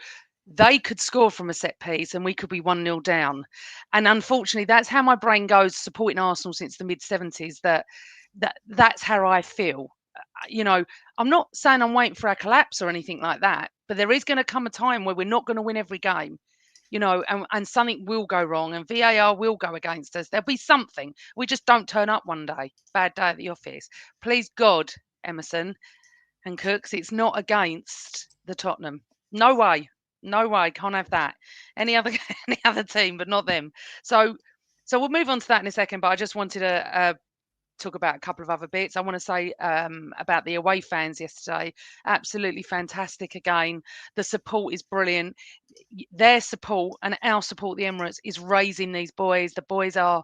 they could score from a set piece and we could be 1-0 down. And unfortunately, that's how my brain goes supporting Arsenal since the mid-70s, that's how I feel. I'm not saying I'm waiting for a collapse or anything like that, but there is going to come a time where we're not going to win every game. and something will go wrong and VAR will go against us. There'll be something. We just don't turn up one day. Bad day at the office. Please God, Emerson and Cooks, it's not against the Tottenham. No way. No way. Can't have that. Any other any other team, but not them. So we'll move on to that in a second. But I just wanted to talk about a couple of other bits. I want to say about the away fans yesterday. Absolutely fantastic again. The support is brilliant. Their support and our support, the Emirates, is raising these boys. The boys are.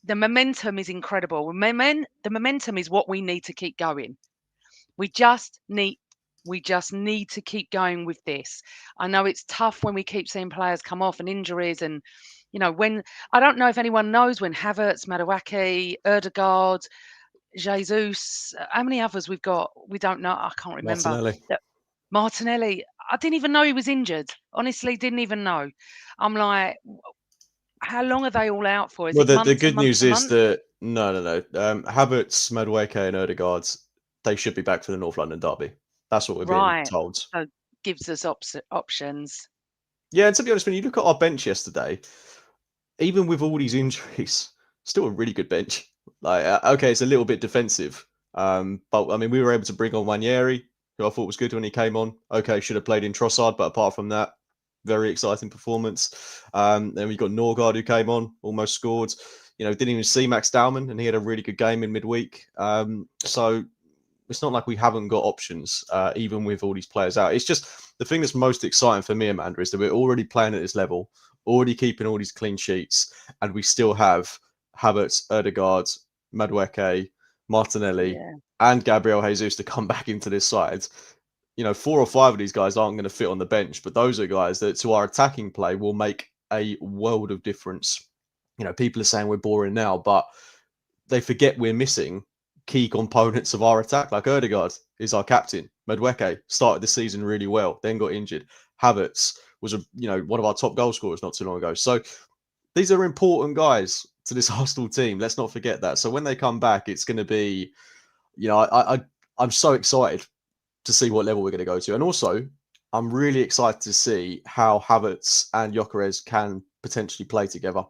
The momentum is incredible. The momentum is what we need to keep going. We just need to keep going with this. I know it's tough when we keep seeing players come off and injuries and when I don't know if anyone knows when Havertz, Madueke, Erdegaard, Jesus, how many others we've got? We don't know. I can't remember. Martinelli. Martinelli. I didn't even know he was injured. Honestly, didn't even know. I'm like, how long are they all out for? Is Well, it the months good and months news and is months? that no. Havertz, Madueke, and Odegaard, they should be back for the North London derby. That's what we're being Right. told. So gives us options. Yeah, and to be honest, when you look at our bench yesterday, even with all these injuries, still a really good bench. Like, okay, it's a little bit defensive, but I mean, we were able to bring on Wanyeri, who I thought was good when he came on. Okay, should have played in Trossard, but apart from that, very exciting performance. Then we got Norgard, who came on, almost scored. Didn't even see Max Dowman, and he had a really good game in midweek. So it's not like we haven't got options, even with all these players out. It's just the thing that's most exciting for me, Amanda, is that we're already playing at this level, already keeping all these clean sheets, and we still have Havertz, Erdegaard, Madueke, Martinelli, Yeah. and Gabriel Jesus to come back into this side. 4 or 5 of these guys aren't going to fit on the bench, but those are guys that to our attacking play will make a world of difference. People are saying we're boring now, but they forget we're missing key components of our attack. Like Erdegaard is our captain. Madueke started the season really well, then got injured. Havertz was one of our top goal scorers not too long ago. So these are important guys to this Arsenal team. Let's not forget that. So when they come back, it's going to be, I'm so excited to see what level we're going to go to. And also, I'm really excited to see how Havertz and Gyökeres can potentially play together.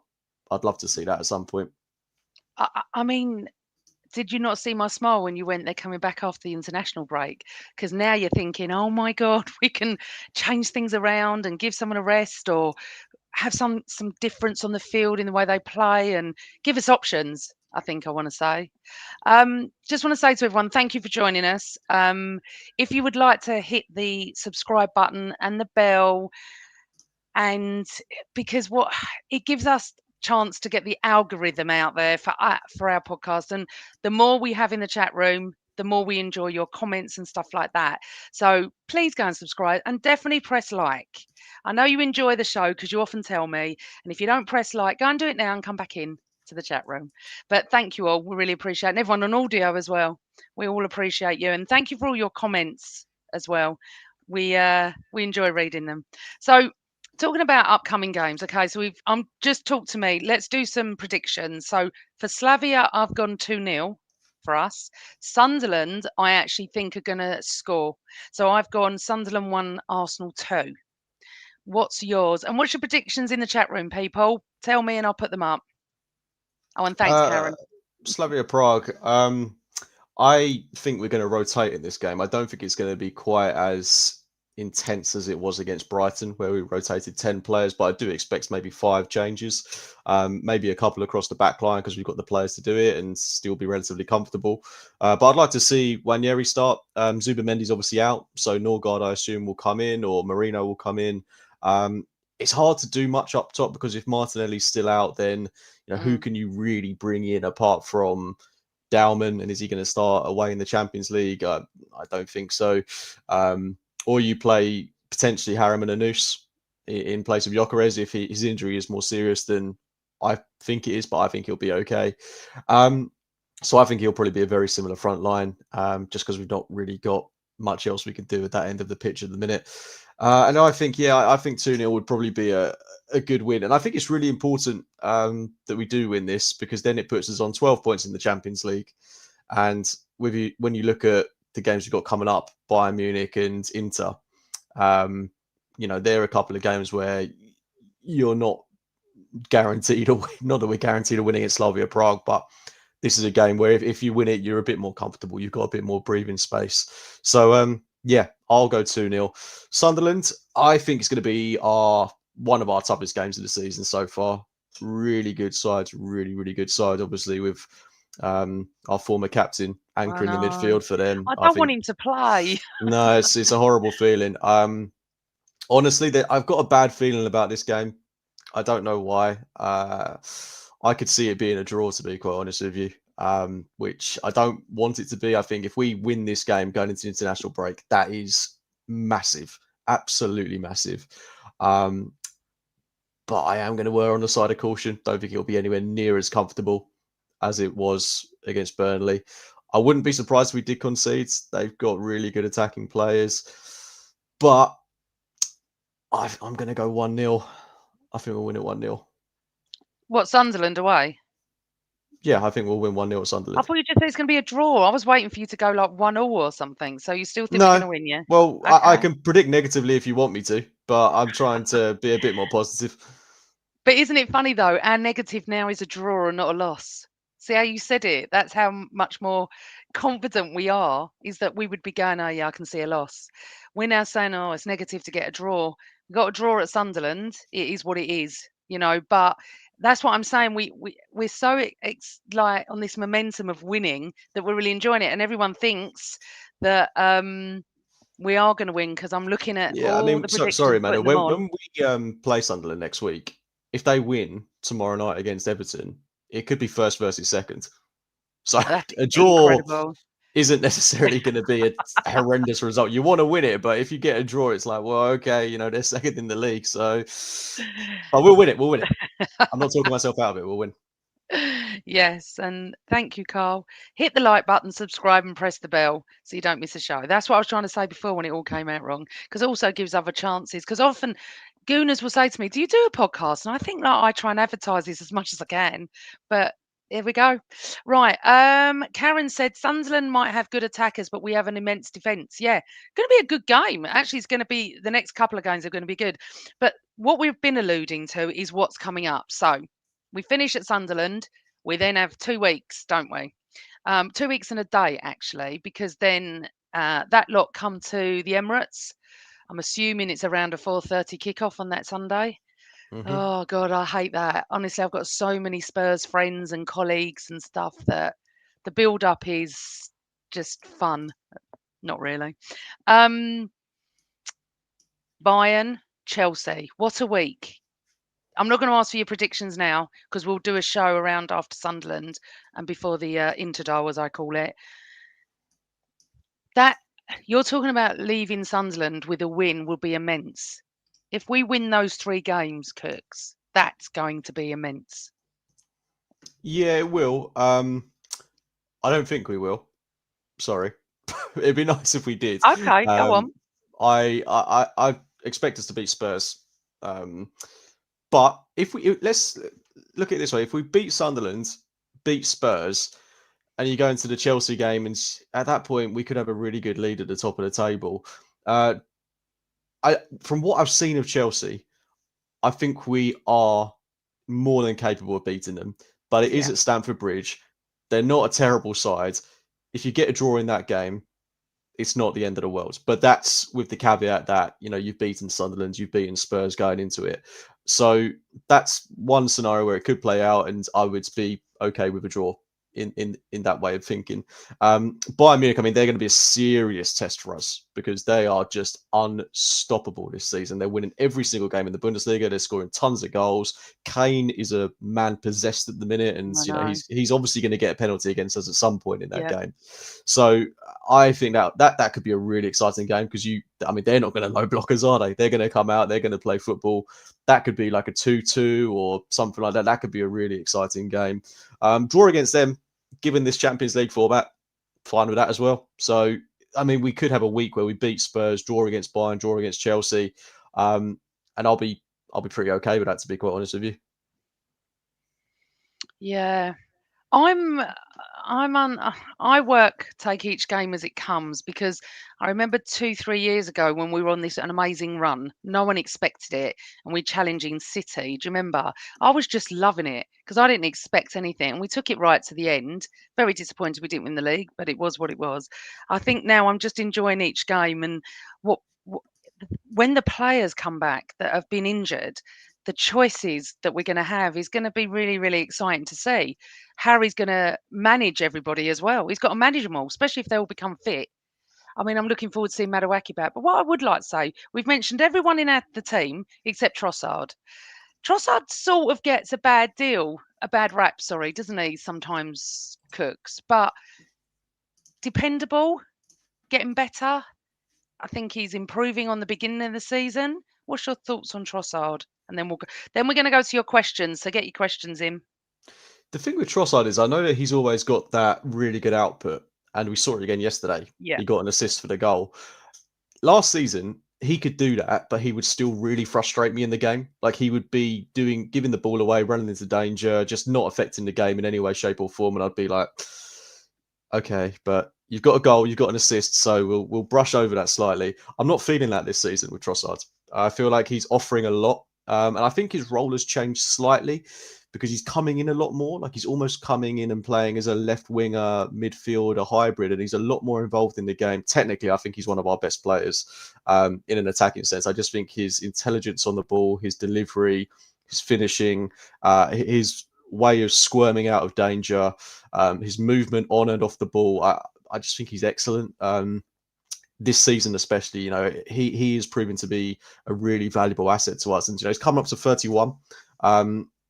I'd love to see that at some point. I mean, did you not see my smile when you went, they're coming back after the international break? Because now you're thinking, oh my God, we can change things around and give someone a rest or have some difference on the field in the way they play and give us options, I think I want to say. Just want to say to everyone, thank you for joining us. If you would like to hit the subscribe button and the bell, and because what it gives us chance to get the algorithm out there for our podcast, and the more we have in the chat room, the more we enjoy your comments and stuff like that. So please go and subscribe and definitely press like. I know you enjoy the show because you often tell me, and if you don't press like, go and do it now and come back in to the chat room. But thank you all, we really appreciate it. And everyone on audio as well, we all appreciate you, and thank you for all your comments as well. We enjoy reading them. So talking about upcoming games, okay, so just talk to me. Let's do some predictions. So for Slavia, I've gone 2-0 for us. Sunderland, I actually think are going to score. So I've gone Sunderland 1, Arsenal 2. What's yours? And what's your predictions in the chat room, people? Tell me and I'll put them up. Oh, and thanks, Karen. Slavia Prague. I think we're going to rotate in this game. I don't think it's going to be quite as intense as it was against Brighton, where we rotated 10 players, but I do expect maybe 5 changes, maybe a couple across the back line because we've got the players to do it and still be relatively comfortable. But I'd like to see Wanyeri start. Zubamendi's obviously out, so Norgard, I assume, will come in, or Marino will come in. It's hard to do much up top because if Martinelli's still out, then who can you really bring in apart from Dowman, and is he going to start away in the Champions League? I don't think so. Or you play potentially Harriman and Anus in place of Gyökeres if his injury is more serious than I think it is, but I think he'll be okay. So I think he'll probably be a very similar front line, just because we've not really got much else we can do at that end of the pitch at the minute. And I think 2-0 would probably be a good win. And I think it's really important that we do win this, because then it puts us on 12 points in the Champions League. And when you look at the games we've got coming up, Bayern Munich and Inter, there are a couple of games where you're not guaranteed, or not that we're guaranteed a win against Slavia Prague, but this is a game where if you win it, you're a bit more comfortable. You've got a bit more breathing space. So, yeah, I'll go 2-0. Sunderland, I think it's going to be one of our toughest games of the season so far. Really good sides, really, really good side, obviously, with our former captain anchoring the midfield for them. I don't want him to play. No, it's a horrible feeling. Honestly, I've got a bad feeling about this game. I don't know why. I could see it being a draw, to be quite honest with you, which I don't want it to be. I think if we win this game going into international break, that is massive, absolutely massive. But I am going to err on the side of caution. Don't think it'll be anywhere near as comfortable as it was against Burnley. I wouldn't be surprised if we did concede. They've got really good attacking players. But I'm going to go 1-0. I think we'll win it 1-0. What, Sunderland away? Yeah, I think we'll win 1-0 at I Sunderland. thought you just said it's going to be a draw. I was waiting for you to go like 1-1 or something. So you still think we're No. going to win, yeah? Well, Okay. I can predict negatively if you want me to, but I'm trying to be a bit more positive. But isn't it funny though? Our negative now is a draw and not a loss. See how you said it? That's how much more confident we are, is that we would be going, oh yeah, I can see a loss. We're now saying, oh, it's negative to get a draw. We got a draw at Sunderland. It is what it is, you know, but that's what I'm saying. We're so like on this momentum of winning that we're really enjoying it. And everyone thinks that we are going to win because I'm looking at Yeah, I all mean, the predictions, sorry, man. putting them on. When we play Sunderland next week, if they win tomorrow night against Everton, it could be first versus second. So That's a draw incredible. isn't necessarily going to be a horrendous result. You want to win it, but if you get a draw, it's like, well, okay, you know, they're second in the league, so but we'll win it. We'll win it. I'm not talking myself out of it. We'll win. Yes, and thank you, Carl. Hit the like button, subscribe, and press the bell so you don't miss a show. That's what I was trying to say before when it all came out wrong, because it also gives other chances. Because often Gooners will say to me, "Do you do a podcast?" And I think that I try and advertise this as much as I can, but here we go. Right. Karen said Sunderland might have good attackers, but we have an immense defence. Yeah, going to be a good game. Actually, it's going to be the next couple of games are going to be good. But what we've been alluding to is what's coming up. So we finish at Sunderland. We then have 2 weeks, don't we? 2 weeks and a day, actually, because then that lot come to the Emirates. I'm assuming it's around a 4:30 kickoff on that Sunday. Mm-hmm. Oh God, I hate that. Honestly, I've got so many Spurs friends and colleagues and stuff that the build up is just fun. Not really. Bayern, Chelsea. What a week. I'm not going to ask for your predictions now because we'll do a show around after Sunderland and before the Interdal, as I call it. That you're talking about leaving Sunderland with a win will be immense. If we win those 3 games, Cooks, that's going to be immense. Yeah, it will. I don't think we will. Sorry. It'd be nice if we did. Okay, go on. I expect us to beat Spurs. But let's look at it this way: if we beat Sunderland, beat Spurs, and you go into the Chelsea game, and at that point we could have a really good lead at the top of the table. From what I've seen of Chelsea, I think we are more than capable of beating them. But it is at Stamford Bridge. They're not a terrible side. If you get a draw in that game, it's not the end of the world. But that's with the caveat that, you know, you've beaten Sunderland, you've beaten Spurs going into it. So that's one scenario where it could play out, and I would be okay with a draw in that way of thinking. Bayern Munich, I mean, they're going to be a serious test for us because they are just unstoppable this season. They're winning every single game in the Bundesliga. They're scoring tons of goals. Kane is a man possessed at the minute, and you know he's obviously going to get a penalty against us at some point in that game. So I think that could be a really exciting game because they're not going to low blockers, are they? They're going to come out. They're going to play football. That could be like a 2-2 or something like that. That could be a really exciting game. Draw against them, given this Champions League format, fine with that as well. So, I mean, we could have a week where we beat Spurs, draw against Bayern, draw against Chelsea, and I'll be pretty okay with that, to be quite honest with you. Yeah, I take each game as it comes, because I remember 2-3 years ago when we were on an amazing run. No one expected it, and we challenging City. Do you remember? I was just loving it because I didn't expect anything, and we took it right to the end. Very disappointed we didn't win the league, but it was what it was. I think now I'm just enjoying each game, and what when the players come back that have been injured, the choices that we're going to have is going to be really, really exciting to see. Harry's going to manage everybody as well. He's got to manage them all, especially if they all become fit. I mean, I'm looking forward to seeing Madueke back. But what I would like to say, we've mentioned everyone in the team except Trossard. Trossard sort of gets a bad rap, sorry, doesn't he? Sometimes, Cooks, but dependable, getting better. I think he's improving on the beginning of the season. What's your thoughts on Trossard? And then we're going to go to your questions. So get your questions in. The thing with Trossard is I know that he's always got that really good output, and we saw it again yesterday. Yeah. He got an assist for the goal. Last season, he could do that, but he would still really frustrate me in the game. Like, he would be giving the ball away, running into danger, just not affecting the game in any way, shape, or form. And I'd be like, okay, but you've got a goal, you've got an assist, so we'll brush over that slightly. I'm not feeling that this season with Trossard. I feel like he's offering a lot, and I think his role has changed slightly because he's coming in a lot more. Like, he's almost coming in and playing as a left winger, midfielder, hybrid, and he's a lot more involved in the game. Technically, I think he's one of our best players in an attacking sense. I just think his intelligence on the ball, his delivery, his finishing, his way of squirming out of danger, his movement on and off the ball, I just think he's excellent. This season especially, he is proven to be a really valuable asset to us. And, he's coming up to 31.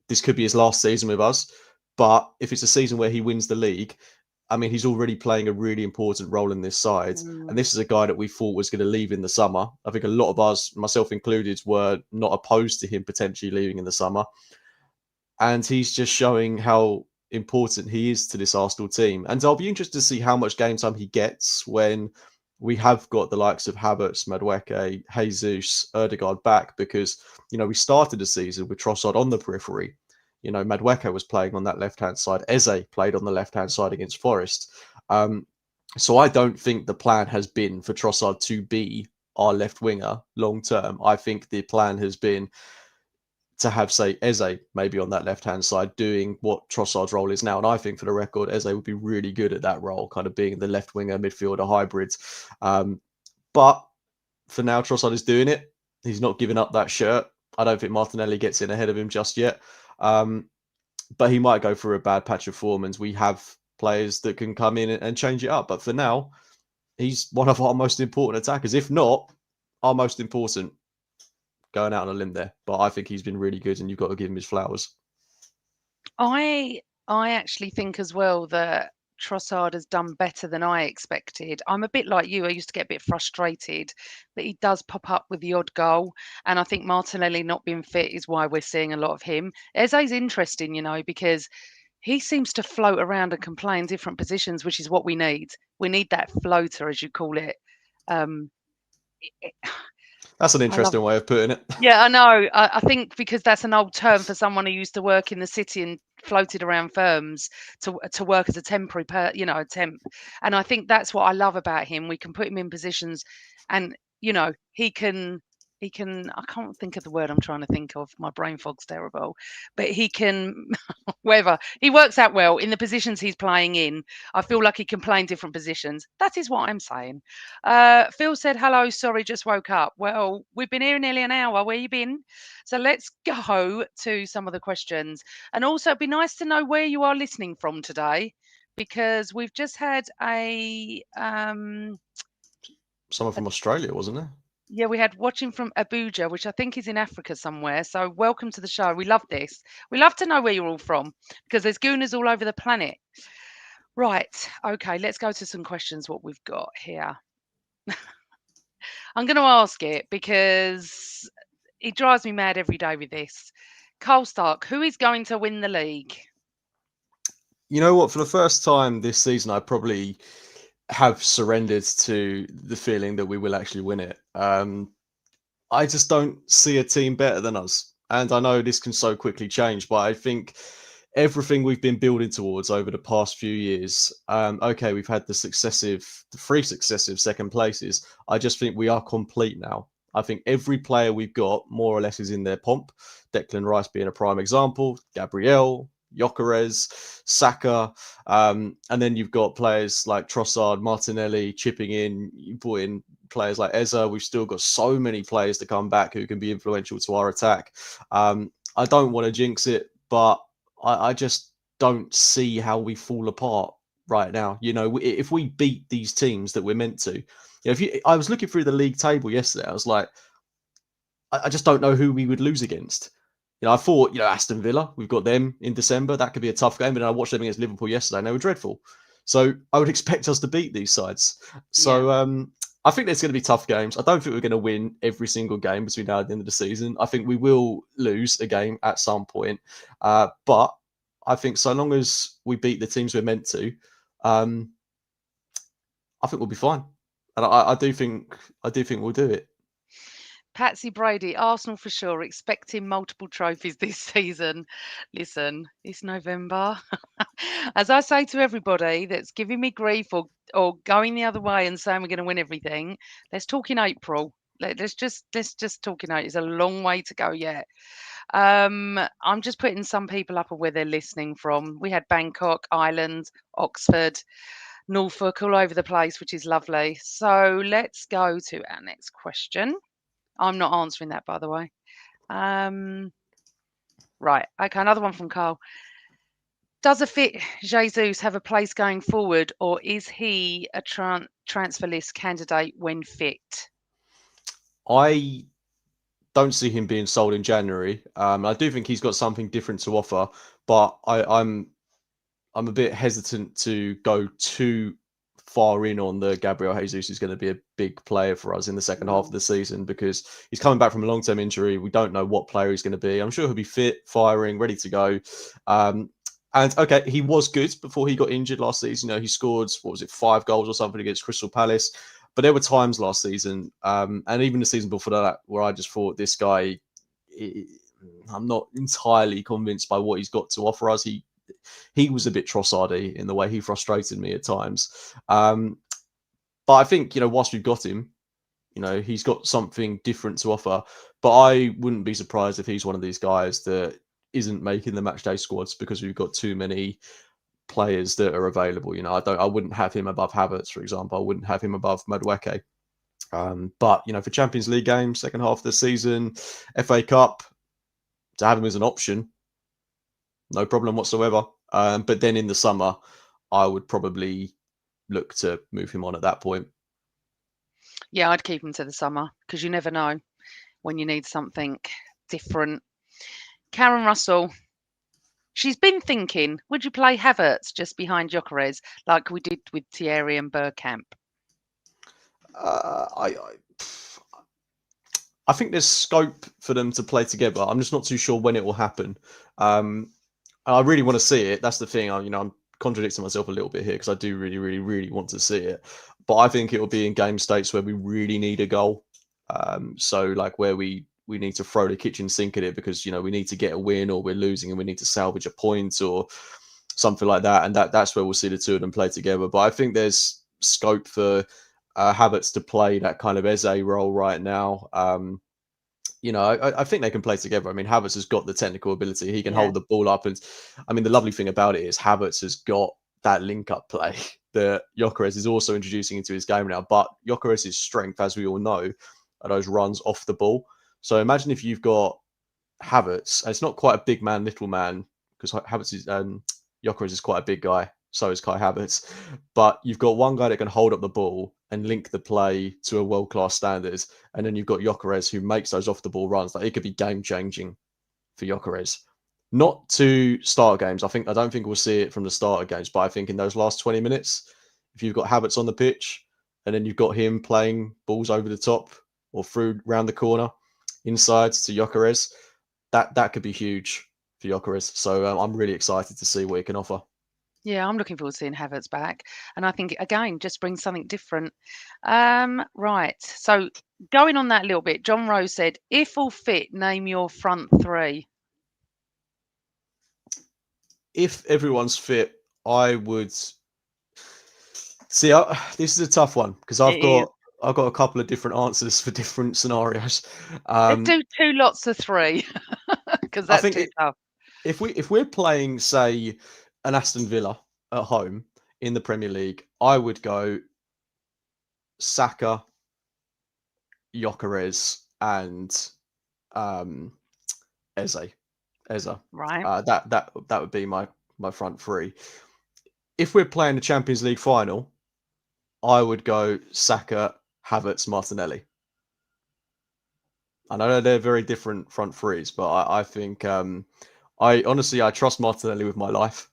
This could be his last season with us. But if it's a season where he wins the league, I mean, he's already playing a really important role in this side. And this is a guy that we thought was going to leave in the summer. I think a lot of us, myself included, were not opposed to him potentially leaving in the summer. And he's just showing how important he is to this Arsenal team. And I'll be interested to see how much game time he gets when we have got the likes of Havertz, Madueke, Jesus, Ødegaard back, because, we started the season with Trossard on the periphery. Madueke was playing on that left-hand side. Eze played on the left-hand side against Forest. So I don't think the plan has been for Trossard to be our left winger long-term. I think the plan has been to have, say, Eze maybe on that left-hand side doing what Trossard's role is now. And I think, for the record, Eze would be really good at that role, kind of being the left winger, midfielder hybrid. But for now, Trossard is doing it. He's not giving up that shirt. I don't think Martinelli gets in ahead of him just yet. But he might go through a bad patch of form, and we have players that can come in and change it up. But for now, he's one of our most important attackers, if not our most important. Going out on a limb there, but I think he's been really good, and you've got to give him his flowers. I actually think as well that Trossard has done better than I expected. I'm a bit like you. I used to get a bit frustrated that he does pop up with the odd goal, and I think Martinelli not being fit is why we're seeing a lot of him. Eze's interesting, because he seems to float around and can play in different positions, which is what we need. We need that floater, as you call it. That's an interesting way of putting it. Yeah, I know. I think because that's an old term for someone who used to work in the city and floated around firms to work as a temporary, temp. And I think that's what I love about him. We can put him in positions, and he can. I can't think of the word I'm trying to think of. My brain fog's terrible, but he can. Whether he works out well in the positions he's playing in, I feel like he can play in different positions. That is what I'm saying. Phil said, hello, sorry, just woke up. Well, we've been here nearly an hour. Where you been? So let's go to some of the questions. And also, it'd be nice to know where you are listening from today, because we've just had someone from Australia, wasn't there? Yeah, we had watching from Abuja, which I think is in Africa somewhere. So welcome to the show. We love this. We love to know where you're all from, because there's Gooners all over the planet. Right. Okay, let's go to some questions, what we've got here. I'm going to ask it because it drives me mad every day with this. Carl Stark, who is going to win the league? You know what? For the first time this season, I probably have surrendered to the feeling that we will actually win it. I just don't see a team better than us. And I know this can so quickly change, but I think everything we've been building towards over the past few years. Okay, we've had the 3 successive second places. I just think we are complete now. I think every player we've got more or less is in their pomp. Declan Rice being a prime example, Gabriel, Gyökeres, Saka, and then you've got players like Trossard, Martinelli chipping in. You put in players like Eza. We've still got so many players to come back who can be influential to our attack. I don't want to jinx it, but I just don't see how we fall apart right now. You know, if we beat these teams that we're meant to, you know, I was looking through the league table yesterday, I was like, I just don't know who we would lose against. You know, I thought, you know, Aston Villa, we've got them in December. That could be a tough game. But then I watched them against Liverpool yesterday and they were dreadful. So I would expect us to beat these sides. So I think there's going to be tough games. I don't think we're going to win every single game between now and the end of the season. I think we will lose a game at some point. But I think so long as we beat the teams we're meant to, I think we'll be fine. And I do think we'll do it. Patsy Brady, Arsenal for sure, expecting multiple trophies this season. Listen, it's November. As I say to everybody that's giving me grief or going the other way and saying we're going to win everything, let's talk in April. Let's just talk in April. It's a long way to go yet. I'm just putting some people up of where they're listening from. We had Bangkok, Ireland, Oxford, Norfolk, all over the place, which is lovely. So let's go to our next question. I'm not answering that, by the way. Right. Okay. Another one from Carl. Does a fit Jesus have a place going forward, or is he a transfer list candidate when fit? I don't see him being sold in January. I do think he's got something different to offer, but I'm a bit hesitant to go too far in on the Gabriel Jesus is going to be a big player for us in the second half of the season because he's coming back from a long-term injury. We don't know what player he's going to be. I'm sure he'll be fit, firing, ready to go. And okay, he was good before he got injured last season. You know, he scored, 5 goals or something against Crystal Palace. But there were times last season, and even the season before that, where I just thought this guy, I'm not entirely convinced by what he's got to offer us. He was a bit Trossardy in the way he frustrated me at times. But I think, you know, whilst we've got him, you know, he's got something different to offer. But I wouldn't be surprised if he's one of these guys that isn't making the matchday squads because we've got too many players that are available. You know, I wouldn't have him above Havertz, for example. I wouldn't have him above Madueke. But, you know, for Champions League games, second half of the season, FA Cup, to have him as an option, no problem whatsoever. But then in the summer, I would probably look to move him on at that point. Yeah, I'd keep him to the summer because you never know when you need something different. Karen Russell, she's been thinking, would you play Havertz just behind Gyökeres like we did with Thierry and Bergkamp? I think there's scope for them to play together. I'm just not too sure when it will happen. I really want to see it. That's the thing. I'm contradicting myself a little bit here because I do really, really, really want to see it. But I think it will be in game states where we really need a goal. So like where we need to throw the kitchen sink at it because, you know, we need to get a win or we're losing and we need to salvage a point or something like that. And that's where we'll see the two of them play together. But I think there's scope for Havertz to play that kind of Eze role right now. You know, I think they can play together. I mean, Havertz has got the technical ability. He can hold the ball up. And I mean, the lovely thing about it is Havertz has got that link-up play that Gyökeres is also introducing into his game now. But Gyökeres' strength, as we all know, are those runs off the ball. So imagine if you've got Havertz. It's not quite a big man, little man, because Havertz is Gyökeres is quite a big guy. So is Kai Havertz. But you've got one guy that can hold up the ball and link the play to a world-class standard. And then you've got Gyökeres who makes those off-the-ball runs. Like, it could be game-changing for Gyökeres. Not to start games. I don't think we'll see it from the start of games. But I think in those last 20 minutes, if you've got Havertz on the pitch and then you've got him playing balls over the top or through round the corner, inside to Gyökeres, that could be huge for Gyökeres. So I'm really excited to see what he can offer. Yeah, I'm looking forward to seeing Havertz back. And I think, again, just brings something different. Right. So going on that a little bit, John Rose said, if all fit, name your front three. if everyone's fit, I would see. This is a tough one because It is. I've got a couple of different answers for different scenarios. Let's do 2 lots of 3 because I that's think too tough. if we're playing, say, an Aston Villa at home in the Premier League, I would go Saka, Gyökeres, and Eze. Right. That would be my front three. If we're playing the Champions League final, I would go Saka, Havertz, Martinelli. I know they're very different front threes, but I think I honestly trust Martinelli with my life.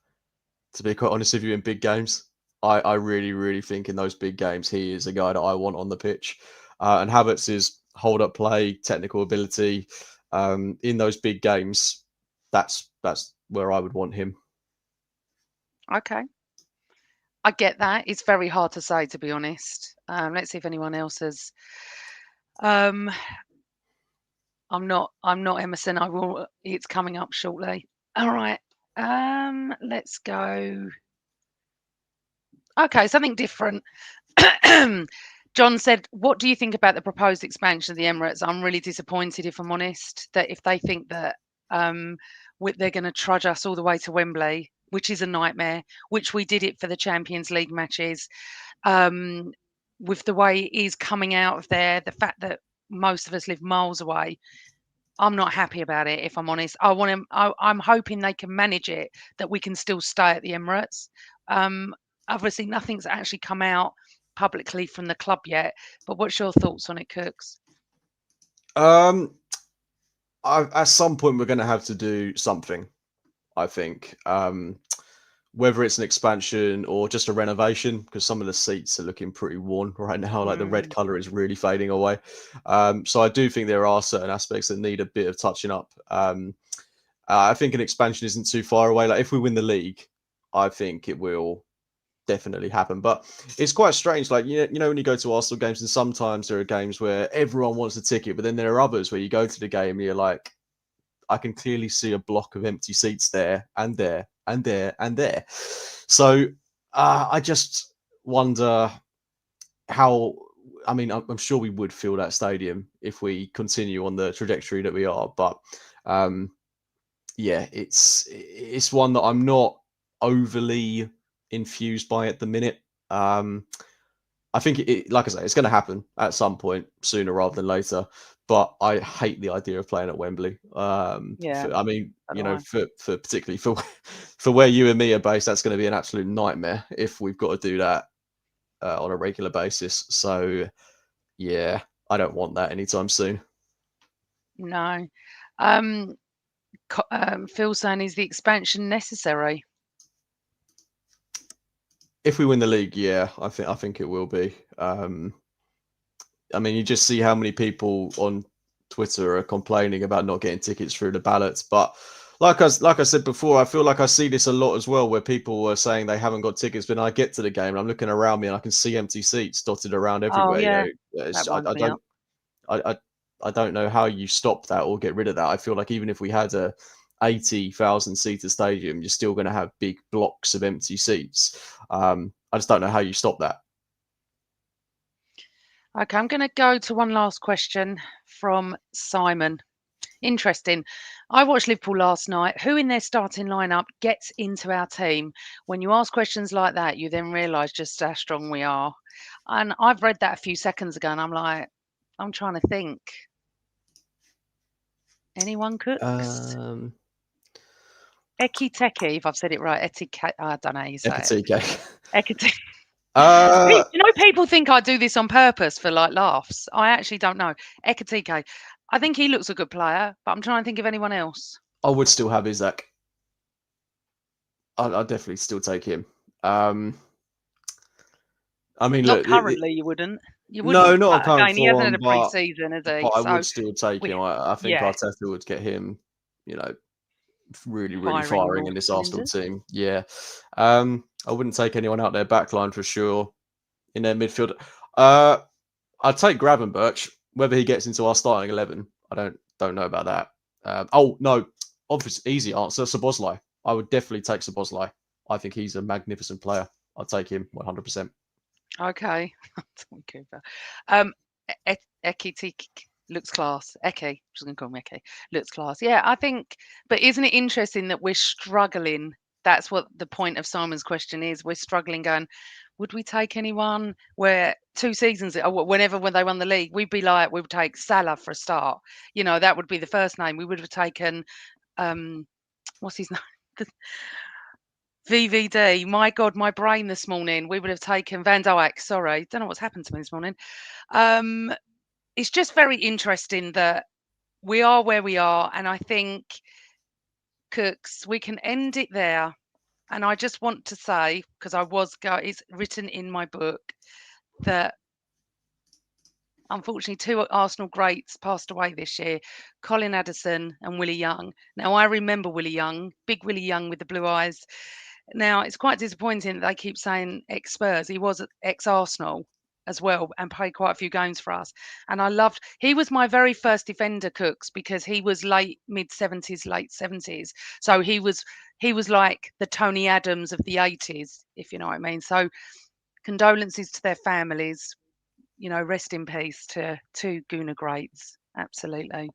To be quite honest with you, in big games, I really, really think in those big games he is a guy that I want on the pitch. And Havertz's hold up play, technical ability in those big games, that's where I would want him. Okay. I get that. It's very hard to say, to be honest. Let's see if anyone else has. I'm not Emerson. I will. It's coming up shortly. All right. Let's go. Okay, something different. John said, "What do you think about the proposed expansion of the Emirates?" I'm really disappointed, if I'm honest, that if they think that they're going to trudge us all the way to Wembley, which is a nightmare, which we did it for the Champions League matches, with the way it is coming out of there, the fact that most of us live miles away. I'm not happy about it, if I'm honest. I'm hoping they can manage it, that we can still stay at the Emirates. Obviously, nothing's actually come out publicly from the club yet. But what's your thoughts on it, Cooks? At some point, we're going to have to do something, I think. Whether it's an expansion or just a renovation, because some of the seats are looking pretty worn right now. Like the red colour is really fading away. So I do think there are certain aspects that need a bit of touching up. I think an expansion isn't too far away. Like if we win the league, I think it will definitely happen. But it's quite strange. Like, you know, when you go to Arsenal games, and sometimes there are games where everyone wants a ticket, but then there are others where you go to the game and you're like, I can clearly see a block of empty seats there and there and there and there. So I just wonder how. I mean, I'm sure we would fill that stadium if we continue on the trajectory that we are. But yeah, it's one that I'm not overly infused by at the minute. I think like I say, it's going to happen at some point sooner rather than later. But I hate the idea of playing at Wembley. Yeah, I mean, you know, I? for particularly for where you and me are based, that's going to be an absolute nightmare if we've got to do that on a regular basis. So yeah, I don't want that anytime soon. No. Phil saying, is the expansion necessary? If we win the league, yeah, I think it will be. I mean, you just see how many people on Twitter are complaining about not getting tickets through the ballots. But like I said before, I feel like I see this a lot as well, where people are saying they haven't got tickets, but I get to the game and I'm looking around me and I can see empty seats dotted around Oh, everywhere. yeah. You know, That winds me up. I don't know how you stop that or get rid of that. I feel like even if we had a 80,000 seater stadium, you're still going to have big blocks of empty seats. I just don't know how you stop that. Okay, I'm going to go to one last question from Simon. Interesting. I watched Liverpool last night. Who in their starting lineup gets into our team? When you ask questions like that, you then realise just how strong we are. And I've read that a few seconds ago, and I'm like, I'm trying to think. Anyone, Cooks? Ekiteke, if I've said it right. I don't know how you say it. Ekiteke. You know, people think I do this on purpose for like laughs. I actually don't know. Ekiteke. I think he looks a good player, but I'm trying to think of anyone else. I would still have Isaac. I'd definitely still take him. I mean, Not look, currently, you wouldn't. You no, wouldn't. not But on current again, he hasn't had form, a pre-season, has he? but I So would still take him. I think yeah, Arteta would get him, you know, really, really firing on firing all in this Arsenal cylinders. team. Yeah. I wouldn't take anyone out their back line for sure. In their midfield, I'd take Gravenberch. Whether he gets into our starting 11, I don't know about that. Oh no, obviously easy answer, Szoboszlai. I would definitely take Szoboszlai. I think he's a magnificent player. I'll take him 100%. Okay. Cooper. Eki looks class. Eke, just going to call him Eke. Looks class. Yeah, I think, but isn't it interesting that we're struggling? That's what the point of Simon's question is. We're struggling going, would we take anyone? Where 2 seasons, whenever when they won the league, we'd be like, we would take Salah for a start. You know, that would be the first name. We would have taken, what's his name? VVD. My God, my brain this morning. We would have taken Van Dijk. Sorry, don't know what's happened to me this morning. It's just very interesting that we are where we are, and I think, Cooks, we can end it there. And I just want to say, because it's written in my book that unfortunately 2 Arsenal greats passed away this year, Colin Addison and Willie Young. Now, I remember Willie Young, big Willie Young with the blue eyes. Now, it's quite disappointing that they keep saying ex-Spurs. He was ex-Arsenal as well and played quite a few games for us. And he was my very first defender, Cooks, because he was mid-70s, late 70s. So he was like the Tony Adams of the 80s, if you know what I mean. So condolences to their families. You know, rest in peace to 2 Gooner greats. Absolutely.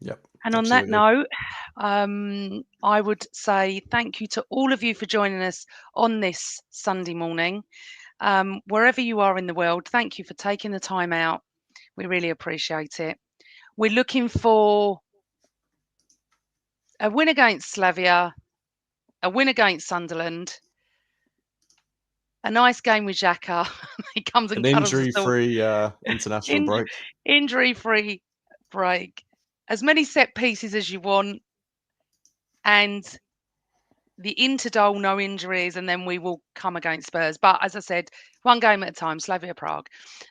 Yep. And on absolutely. that note, I would say thank you to all of you for joining us on this Sunday morning. Wherever you are in the world, thank you for taking the time out. We really appreciate it. We're looking for a win against Slavia, a win against Sunderland, a nice game with Xhaka. He comes and An cuddles us all. injury-free international break. Injury-free break. As many set pieces as you want, and the Interdole, no injuries, and then we will come against Spurs. But as I said, one game at a time, Slavia Prague.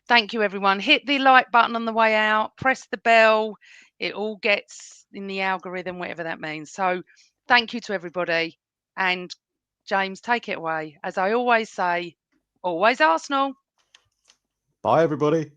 Thank you, everyone. Hit the like button on the way out. Press the bell. It all gets in the algorithm, whatever that means. So thank you to everybody. And James, take it away. As I always say, always Arsenal. Bye, everybody.